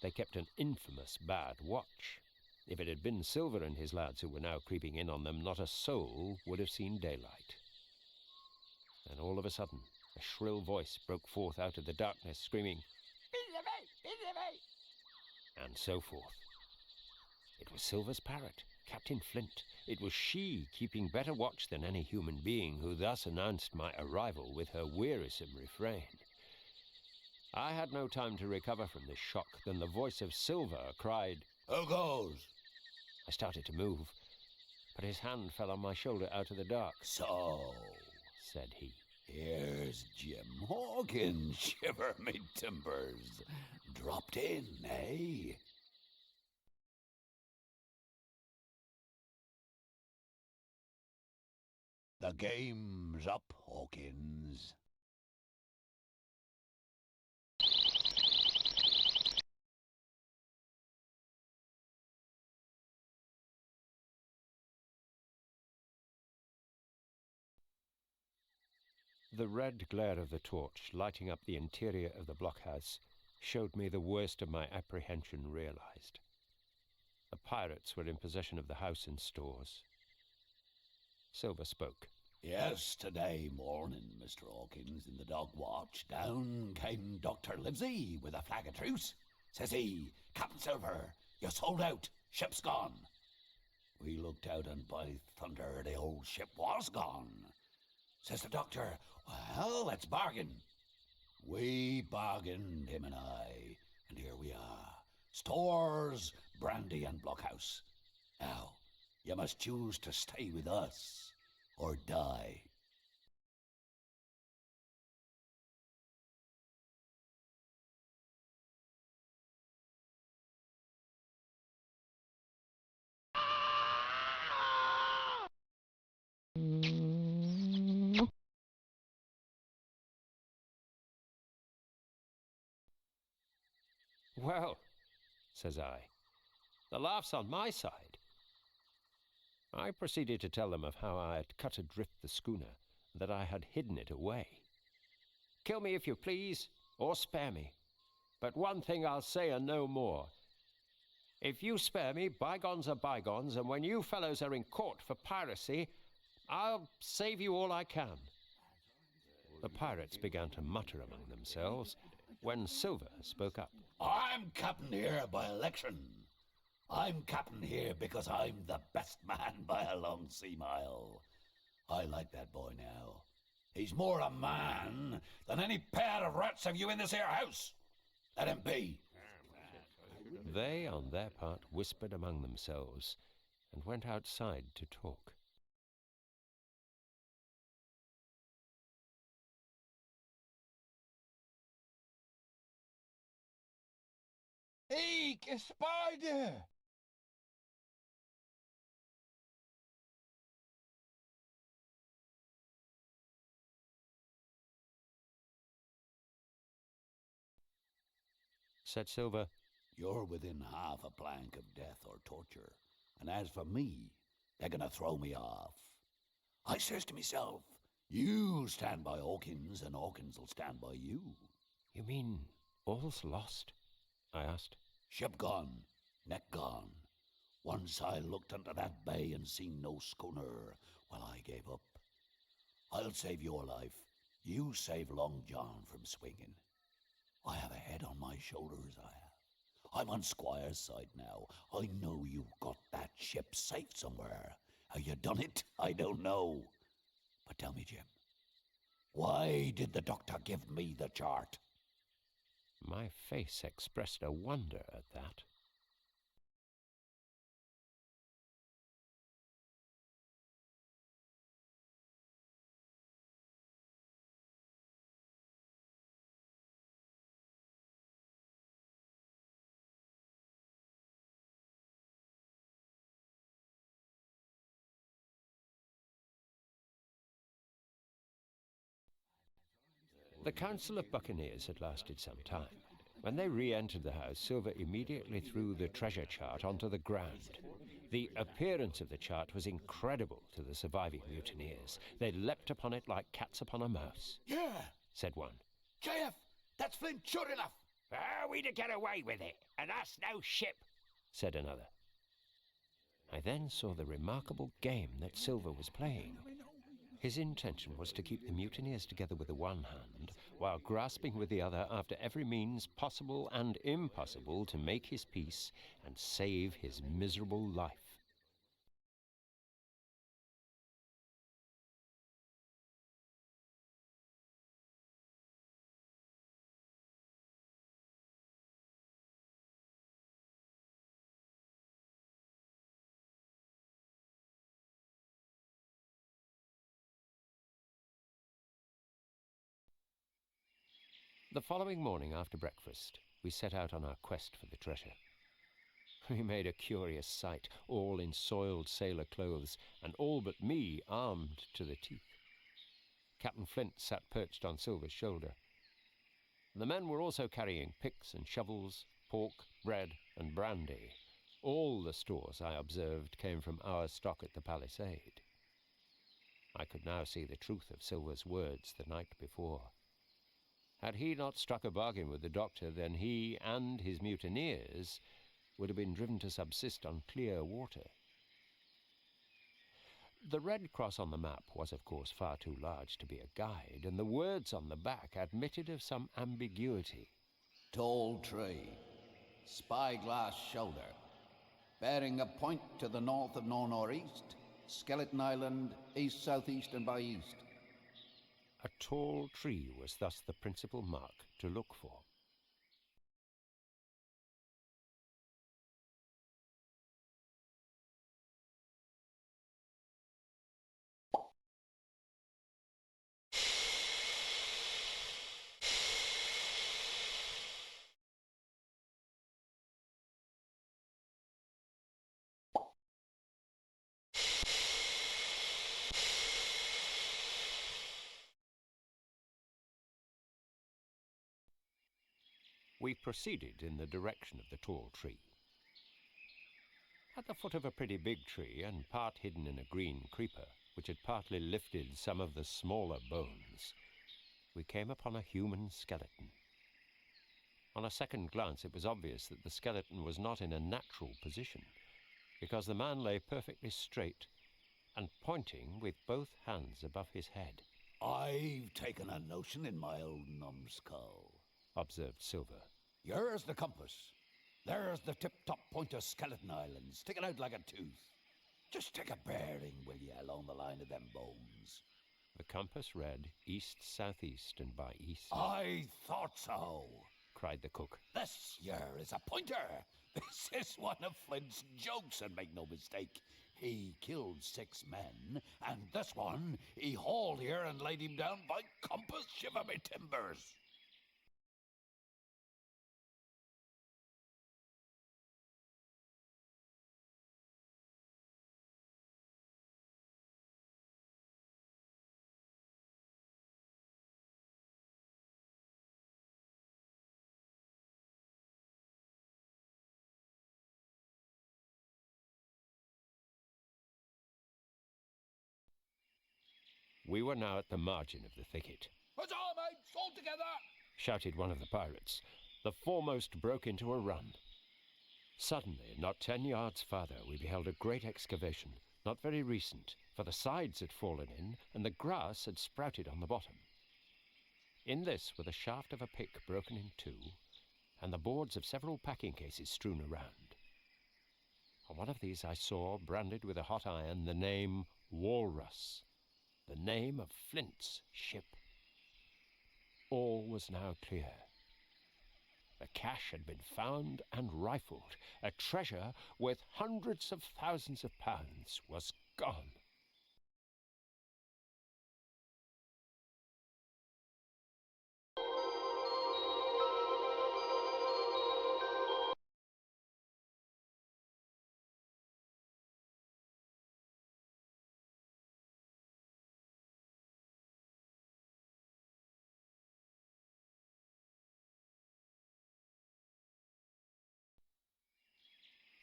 They kept an infamous bad watch. If it had been Silver and his lads who were now creeping in on them, not a soul would have seen daylight. Then all of a sudden, a shrill voice broke forth out of the darkness, screaming, "Billy-me! Billy-me!" and so forth. It was Silver's parrot, Captain Flint. It was she, keeping better watch than any human being, who thus announced my arrival with her wearisome refrain. I had no time to recover from this shock than the voice of Silver cried, Who goes? I started to move, but his hand fell on my shoulder out of the dark. So, Said he. here's Jim Hawkins, shiver me timbers. Dropped in, eh? The game's up, Hawkins. The red glare of the torch, lighting up the interior of the blockhouse, showed me the worst of my apprehension realized. The pirates were in possession of the house and stores. Silver spoke. Yesterday morning, Mr. Hawkins, in the dog watch, down came Dr. Livesey with a flag of truce. Says he, Captain Silver, you sold out, ship's gone. We looked out, and by thunder, the old ship was gone. Says the doctor, well, let's bargain. We bargained, him and I, and here we are. Stores, brandy, and blockhouse. Now, you must choose to stay with us or die. Well, says I, the laugh's on my side. I proceeded to tell them of how I had cut adrift the schooner, and that I had hidden it away. Kill me if you please, or spare me. But one thing I'll say and no more. If you spare me, bygones are bygones, and when you fellows are in court for piracy, I'll save you all I can. The pirates began to mutter among themselves when Silver spoke up. I'm captain here by election. I'm captain here because I'm the best man by a long sea mile. I like that boy now. He's more a man than any pair of rats of you in this here house. Let him be. They, on their part, whispered among themselves and went outside to talk. Eek, a spider! Said Silver, You're within half a plank of death or torture. And as for me, they're gonna throw me off. I says to myself, you stand by Hawkins and Hawkins will stand by you. You mean all's lost? I asked. Ship gone, neck gone. Once I looked into that bay and seen no schooner, well, I gave up. I'll save your life. You save Long John from swinging. I have a head on my shoulders, I have. I'm on Squire's side now. I know you've got that ship safe somewhere. How you done it, I don't know. But tell me, Jim, why did the doctor give me the chart? My face expressed a wonder at that. The Council of Buccaneers had lasted some time. When they re-entered the house, Silver immediately threw the treasure chart onto the ground. The appearance of the chart was incredible to the surviving mutineers. They leapt upon it like cats upon a mouse. Yeah, Said one. JF, that's Flint, sure enough. Are we to get away with it? And us no ship? Said another. I then saw the remarkable game that Silver was playing. His intention was to keep the mutineers together with the one hand, while grasping with the other after every means possible and impossible to make his peace and save his miserable life. The following morning after breakfast, we set out on our quest for the treasure. We made a curious sight, all in soiled sailor clothes, and all but me armed to the teeth. Captain Flint sat perched on Silver's shoulder. The men were also carrying picks and shovels, pork, bread, and brandy. All the stores, I observed, came from our stock at the palisade. I could now see the truth of Silver's words the night before. Had he not struck a bargain with the doctor, then he and his mutineers would have been driven to subsist on clear water. The red cross on the map was, of course, far too large to be a guide, and the words on the back admitted of some ambiguity. Tall tree, spyglass shoulder, bearing a point to the north of nor-northeast, Skeleton Island, east-southeast and by east. A tall tree was thus the principal mark to look for. we proceeded in the direction of the tall tree. At the foot of a pretty big tree, and part hidden in a green creeper, which had partly lifted some of the smaller bones, we came upon a human skeleton. On a second glance, it was obvious that the skeleton was not in a natural position, because the man lay perfectly straight and pointing with both hands above his head. I've taken a notion in my old numbskull, observed Silver. Here's the compass. There's the tip-top point of Skeleton Island, sticking out like a tooth. Just take a bearing, will ye, along the line of them bones. The compass read east-southeast and by east. I thought so, cried the cook. This here is a pointer. This is one of Flint's jokes, and make no mistake. He killed 6 men, and this one he hauled here and laid him down by compass, shiver me timbers. We were now at the margin of the thicket. Huzzah, mates, all together! Shouted one of the pirates. The foremost broke into a run. Suddenly, not 10 yards farther, we beheld a great excavation, not very recent, for the sides had fallen in and the grass had sprouted on the bottom. In this were the shaft of a pick broken in 2, and the boards of several packing cases strewn around. On one of these I saw, branded with a hot iron, the name Walrus, the name of Flint's ship. All was now clear. The cache had been found and rifled. A treasure worth hundreds of thousands of pounds was gone.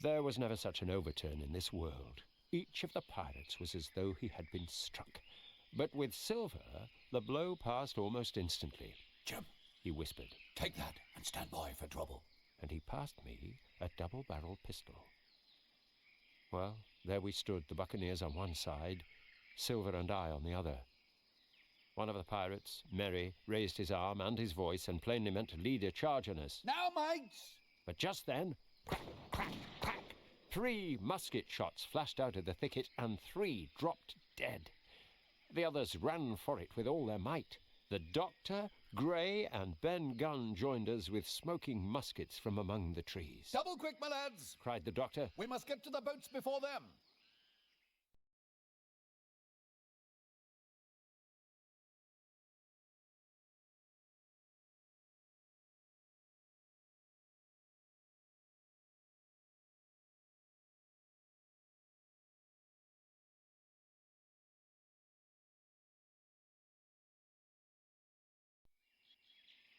There was never such an overturn in this world. Each of the pirates was as though he had been struck. But with Silver, the blow passed almost instantly. Jim, he whispered. Take that and stand by for trouble. And he passed me a double-barreled pistol. Well, there we stood, the buccaneers on one side, Silver and I on the other. One of the pirates, Merry, raised his arm and his voice and plainly meant to lead a charge on us. Now, mates! But just then, crack, crack, crack, 3 musket shots flashed out of the thicket and 3 dropped dead. The others ran for it with all their might. The doctor, Gray, and Ben Gunn joined us with smoking muskets from among the trees. Double quick, my lads! Cried the doctor. We must get to the boats before them.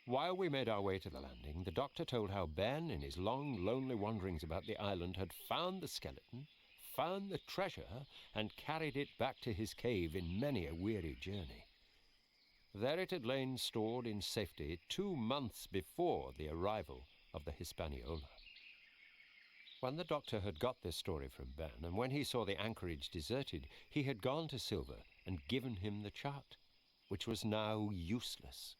While we made our way to the landing, the doctor told how Ben, in his long, lonely wanderings about the island, had found the skeleton, found the treasure, and carried it back to his cave in many a weary journey. There it had lain stored in safety 2 months before the arrival of the Hispaniola. When the doctor had got this story from Ben, and when he saw the anchorage deserted, he had gone to Silver and given him the chart, which was now useless.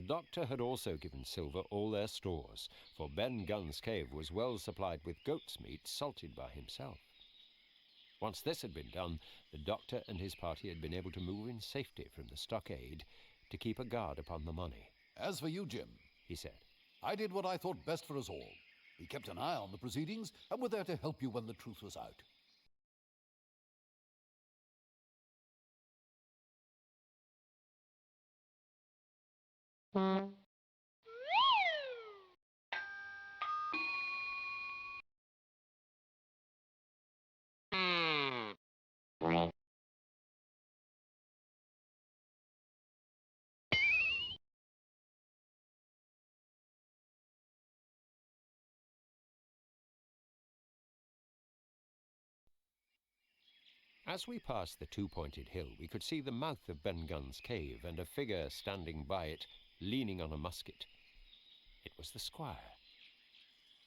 doctor had also given Silver all their stores, for Ben Gunn's cave was well supplied with goat's meat salted by himself. Once this had been done, the doctor and his party had been able to move in safety from the stockade to keep a guard upon the money. As for you, Jim, He said, I did what I thought best for us all. We kept an eye on the proceedings and were there to help you when the truth was out. As we passed the two-pointed hill, we could see the mouth of Ben Gunn's cave and a figure standing by it, leaning on a musket. It was the squire.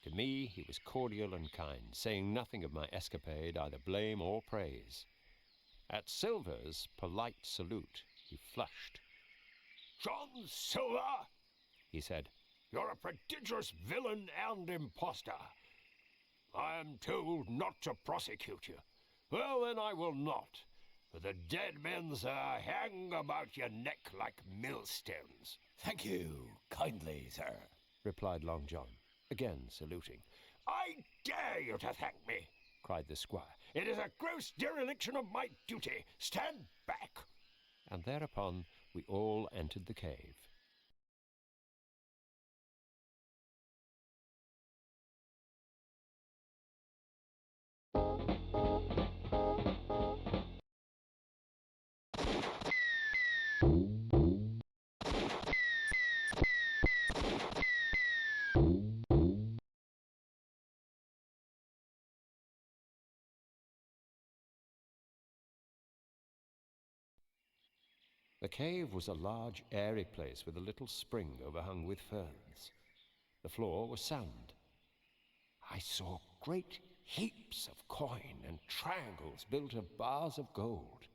To me, he was cordial and kind, saying nothing of my escapade, either blame or praise. At Silver's polite salute, he flushed. John Silver, He said, you're a prodigious villain and impostor. I am told not to prosecute you. Well, then I will not, for the dead men's hang about your neck like millstones. Thank you kindly, sir. replied Long John, again saluting. I dare you to thank me, Cried the squire, it is a gross dereliction of my duty. Stand back. and thereupon we all entered the cave. The cave was a large, airy place with a little spring overhung with ferns. The floor was sand. I saw great heaps of coin and triangles built of bars of gold.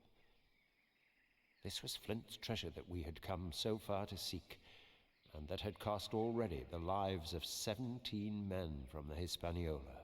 This was Flint's treasure that we had come so far to seek, and that had cost already the lives of 17 men from the Hispaniola.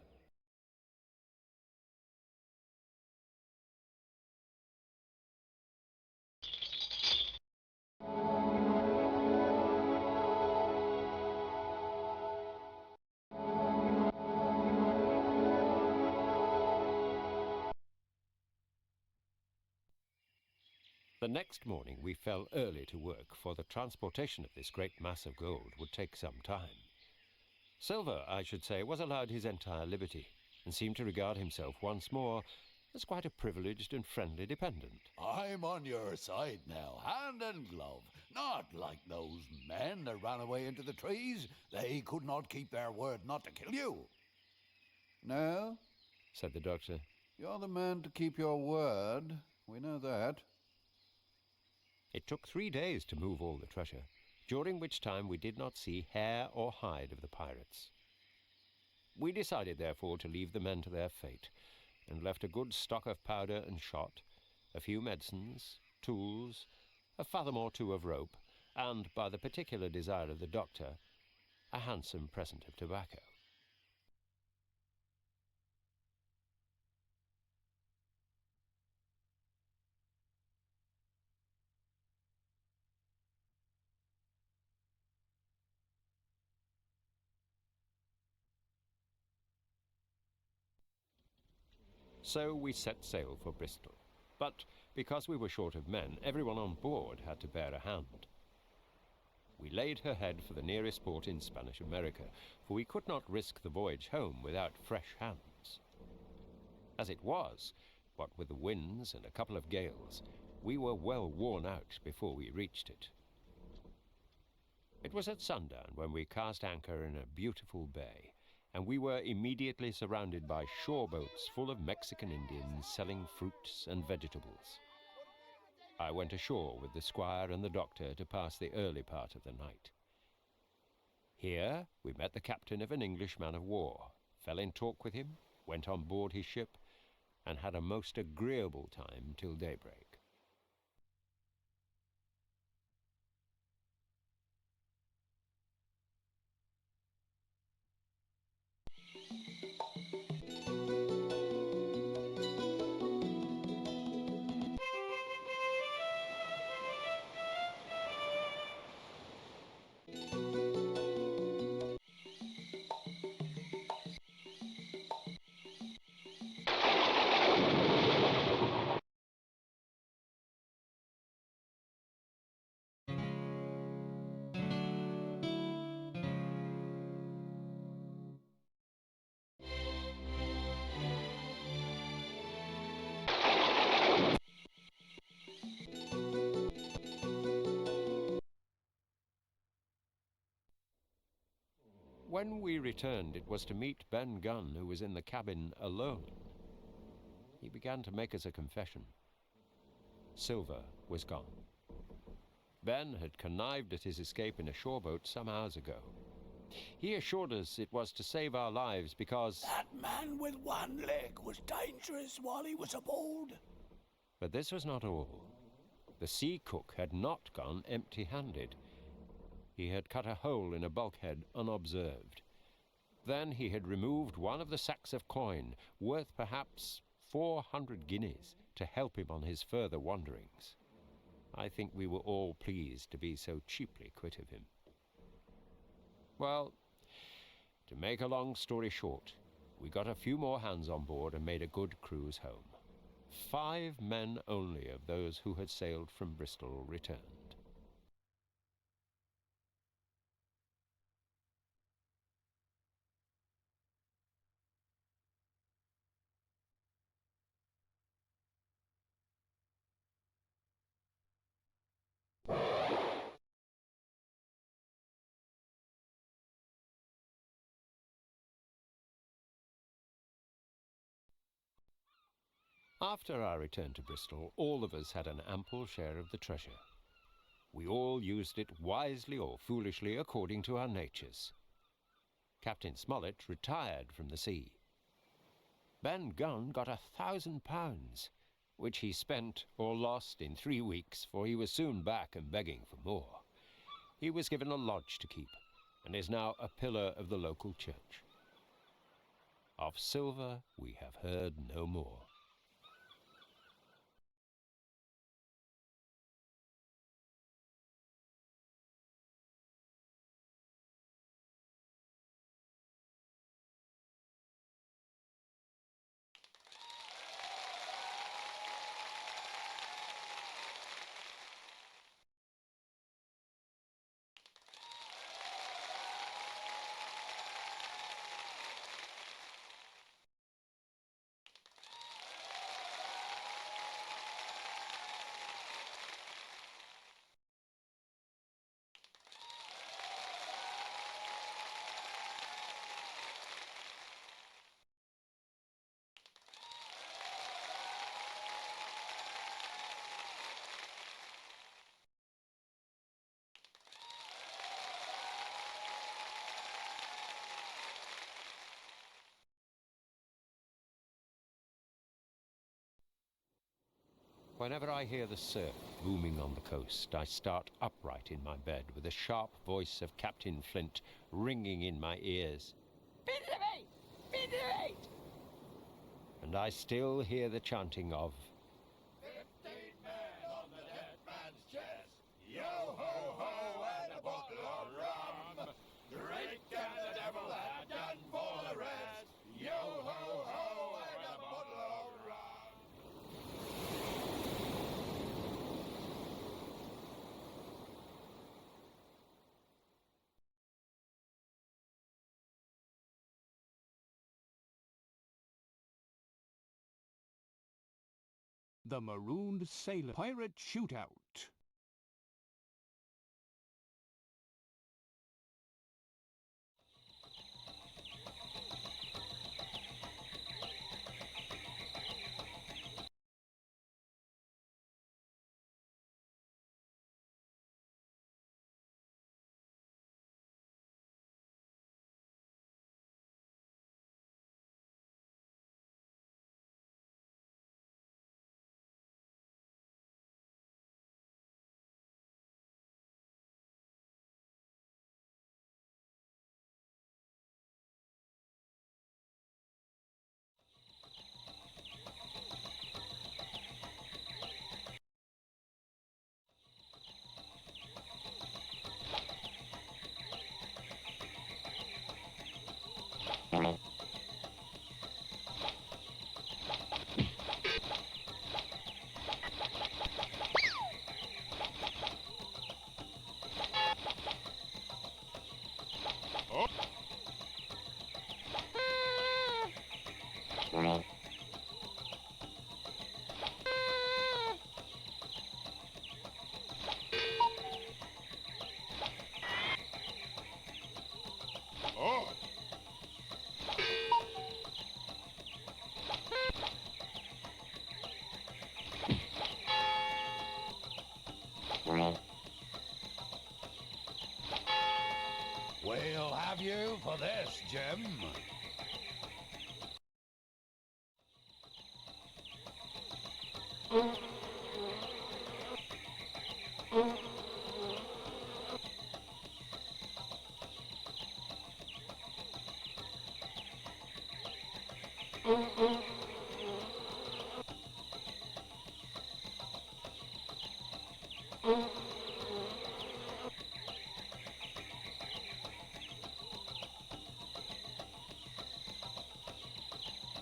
The next morning we fell early to work, for the transportation of this great mass of gold would take some time. Silver, I should say, was allowed his entire liberty, and seemed to regard himself once more as quite a privileged and friendly dependent. I'm on your side now, hand and glove. Not like those men that ran away into the trees. They could not keep their word not to kill you. No, Said the doctor. you're the man to keep your word. We know that. It took 3 days to move all the treasure, during which time we did not see hair or hide of the pirates. We decided, therefore, to leave the men to their fate, and left a good stock of powder and shot, a few medicines, tools, a fathom or two of rope, and, by the particular desire of the doctor, a handsome present of tobacco. So we set sail for Bristol. But because we were short of men, everyone on board had to bear a hand. We laid her head for the nearest port in Spanish America, for we could not risk the voyage home without fresh hands. As it was, what with the winds and a couple of gales, we were well worn out before we reached it. It was at sundown when we cast anchor in a beautiful bay, and we were immediately surrounded by shore boats full of Mexican Indians selling fruits and vegetables. I went ashore with the squire and the doctor to pass the early part of the night. Here we met the captain of an English man of war, fell in talk with him, went on board his ship, and had a most agreeable time till daybreak. When we returned, it was to meet Ben Gunn, who was in the cabin alone. He began to make us a confession. Silver was gone. Ben had connived at his escape in a shoreboat some hours ago. He assured us it was to save our lives because... That man with one leg was dangerous while he was aboard. But this was not all. The sea cook had not gone empty-handed. He had cut a hole in a bulkhead unobserved. Then he had removed one of the sacks of coin, worth perhaps 400 guineas, to help him on his further wanderings. I think we were all pleased to be so cheaply quit of him. Well, to make a long story short, we got a few more hands on board and made a good cruise home. 5 men only of those who had sailed from Bristol returned. After our return to Bristol, all of us had an ample share of the treasure. We all used it wisely or foolishly according to our natures. Captain Smollett retired from the sea. Ben Gunn got £1,000, which he spent or lost in 3 weeks, for he was soon back and begging for more. He was given a lodge to keep, and is now a pillar of the local church. Of Silver we have heard no more. Whenever I hear the surf booming on the coast, I start upright in my bed with the sharp voice of Captain Flint ringing in my ears. Bid the mate! Bid the mate! And I still hear the chanting of 15 men on the dead man's chest. Yo ho ho and a bottle of rum. Drink and the devil had done for the rest. Yo ho ho and a bottle of rum. The Marooned Sailor Pirate Shootout. for this, Jim?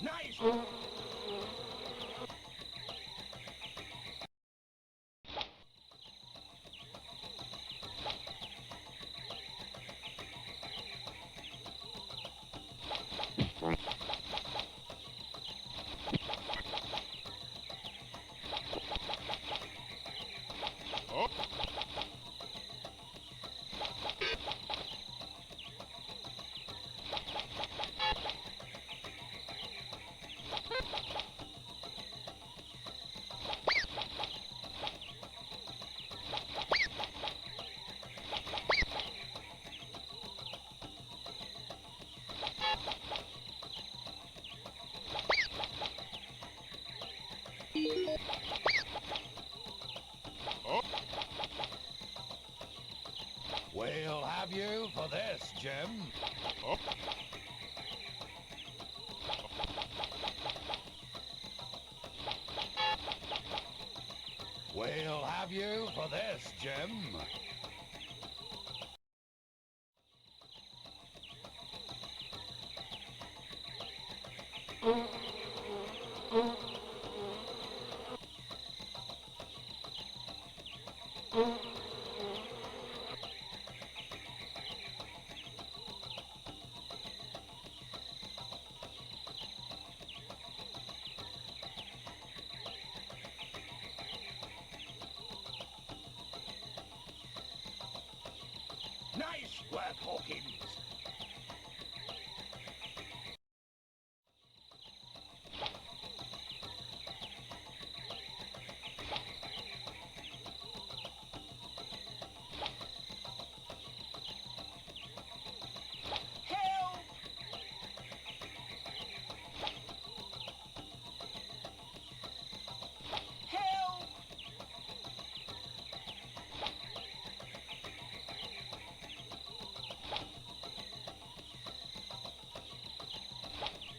Nice! We'll have you for this, Jim. We'll have you for this, Jim. Nice work, Hawkins. Help! Help!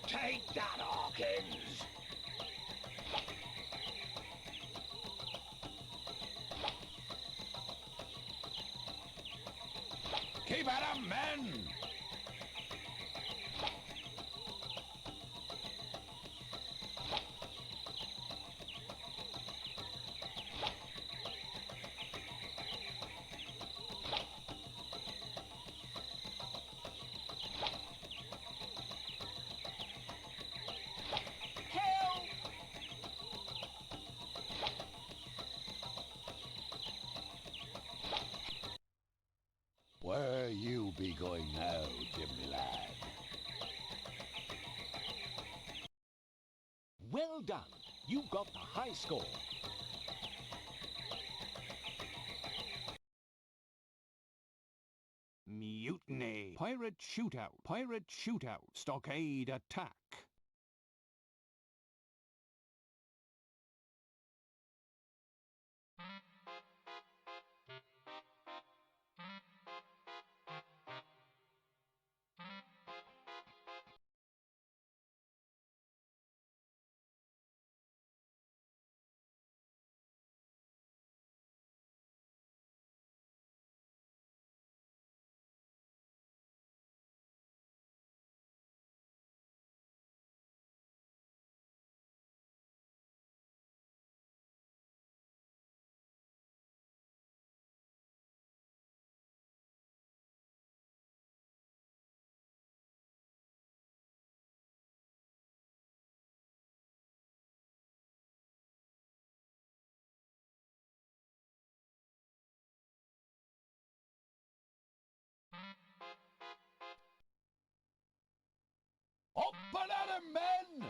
Take that, Hawkins! Keep at 'em, men! Help! Where you be going now, Jimmy lad? Well done. You got the high score. Mutiny. Pirate shootout. Pirate shootout. Stockade attack. Up and at 'em, men!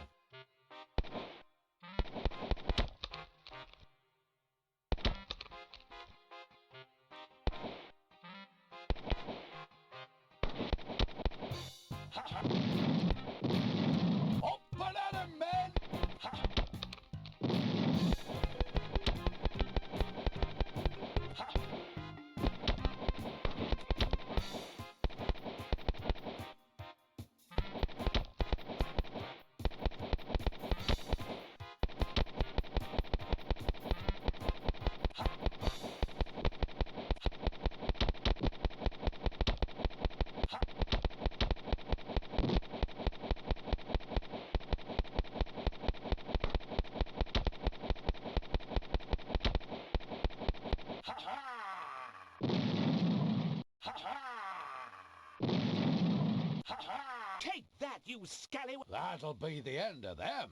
that, you scallywag? That'll be the end of them.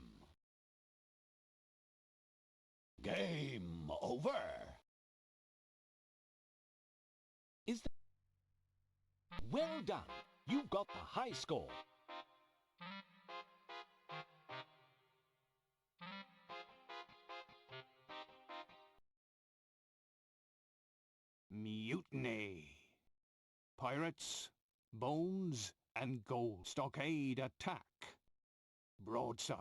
Game over. Is that... Well done. You got the high score. Mutiny. Pirates, bones, and gold. Stockade attack. Broadside.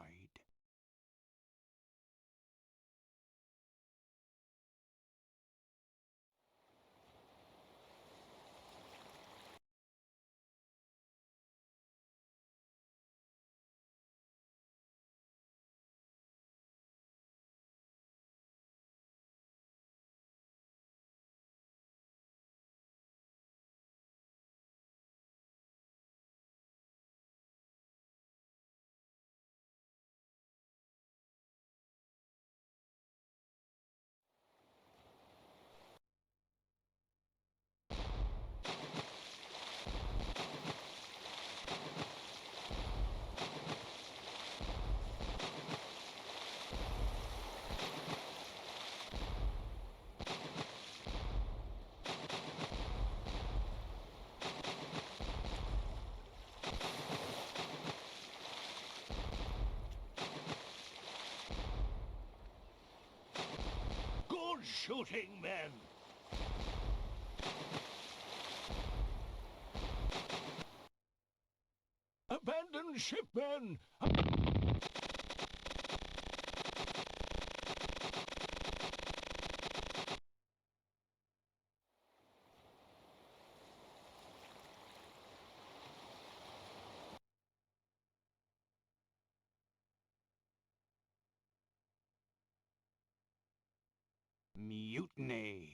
Good shooting, men. Abandon ship, men. Mutiny.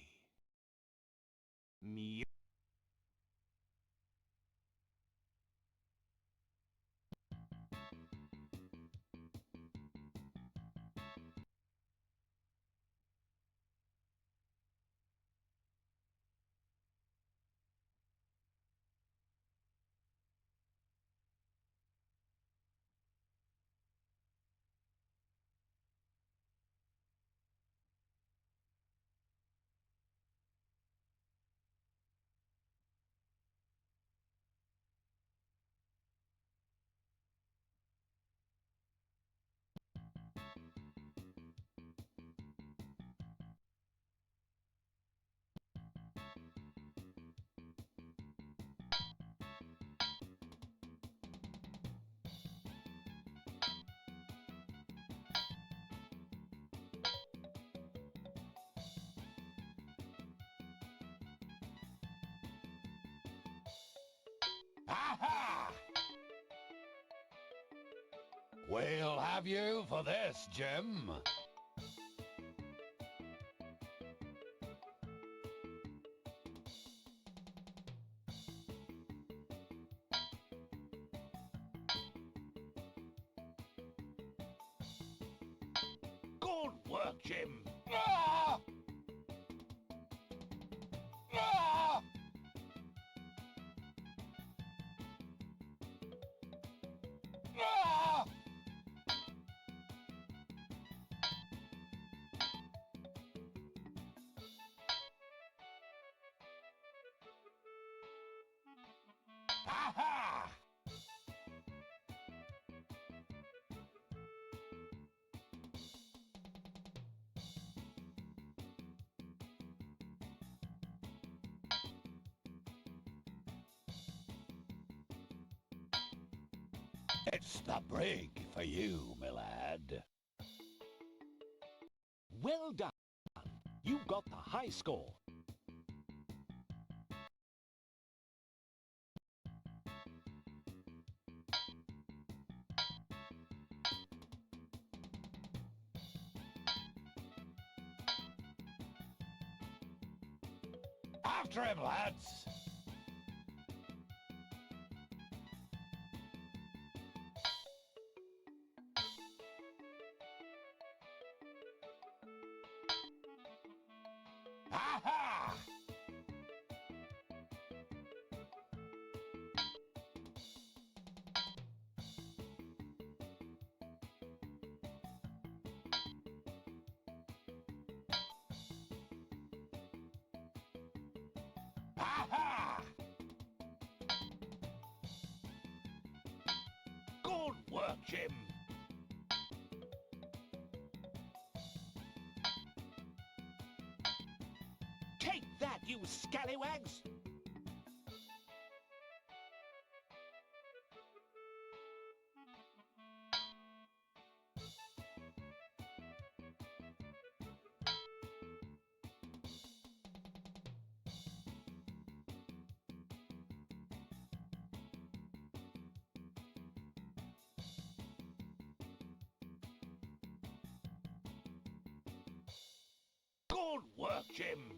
Aha! We'll have you for this, Jim. Good work, Jim. Ah! Ah! Ah! Aha! It's the brig for you, my lad. Well done. You got the high score. After him, lads! Aha! Good work, Jim. Take that, you scallywags! Good work, Jim.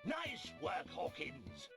Nice work, Hawkins.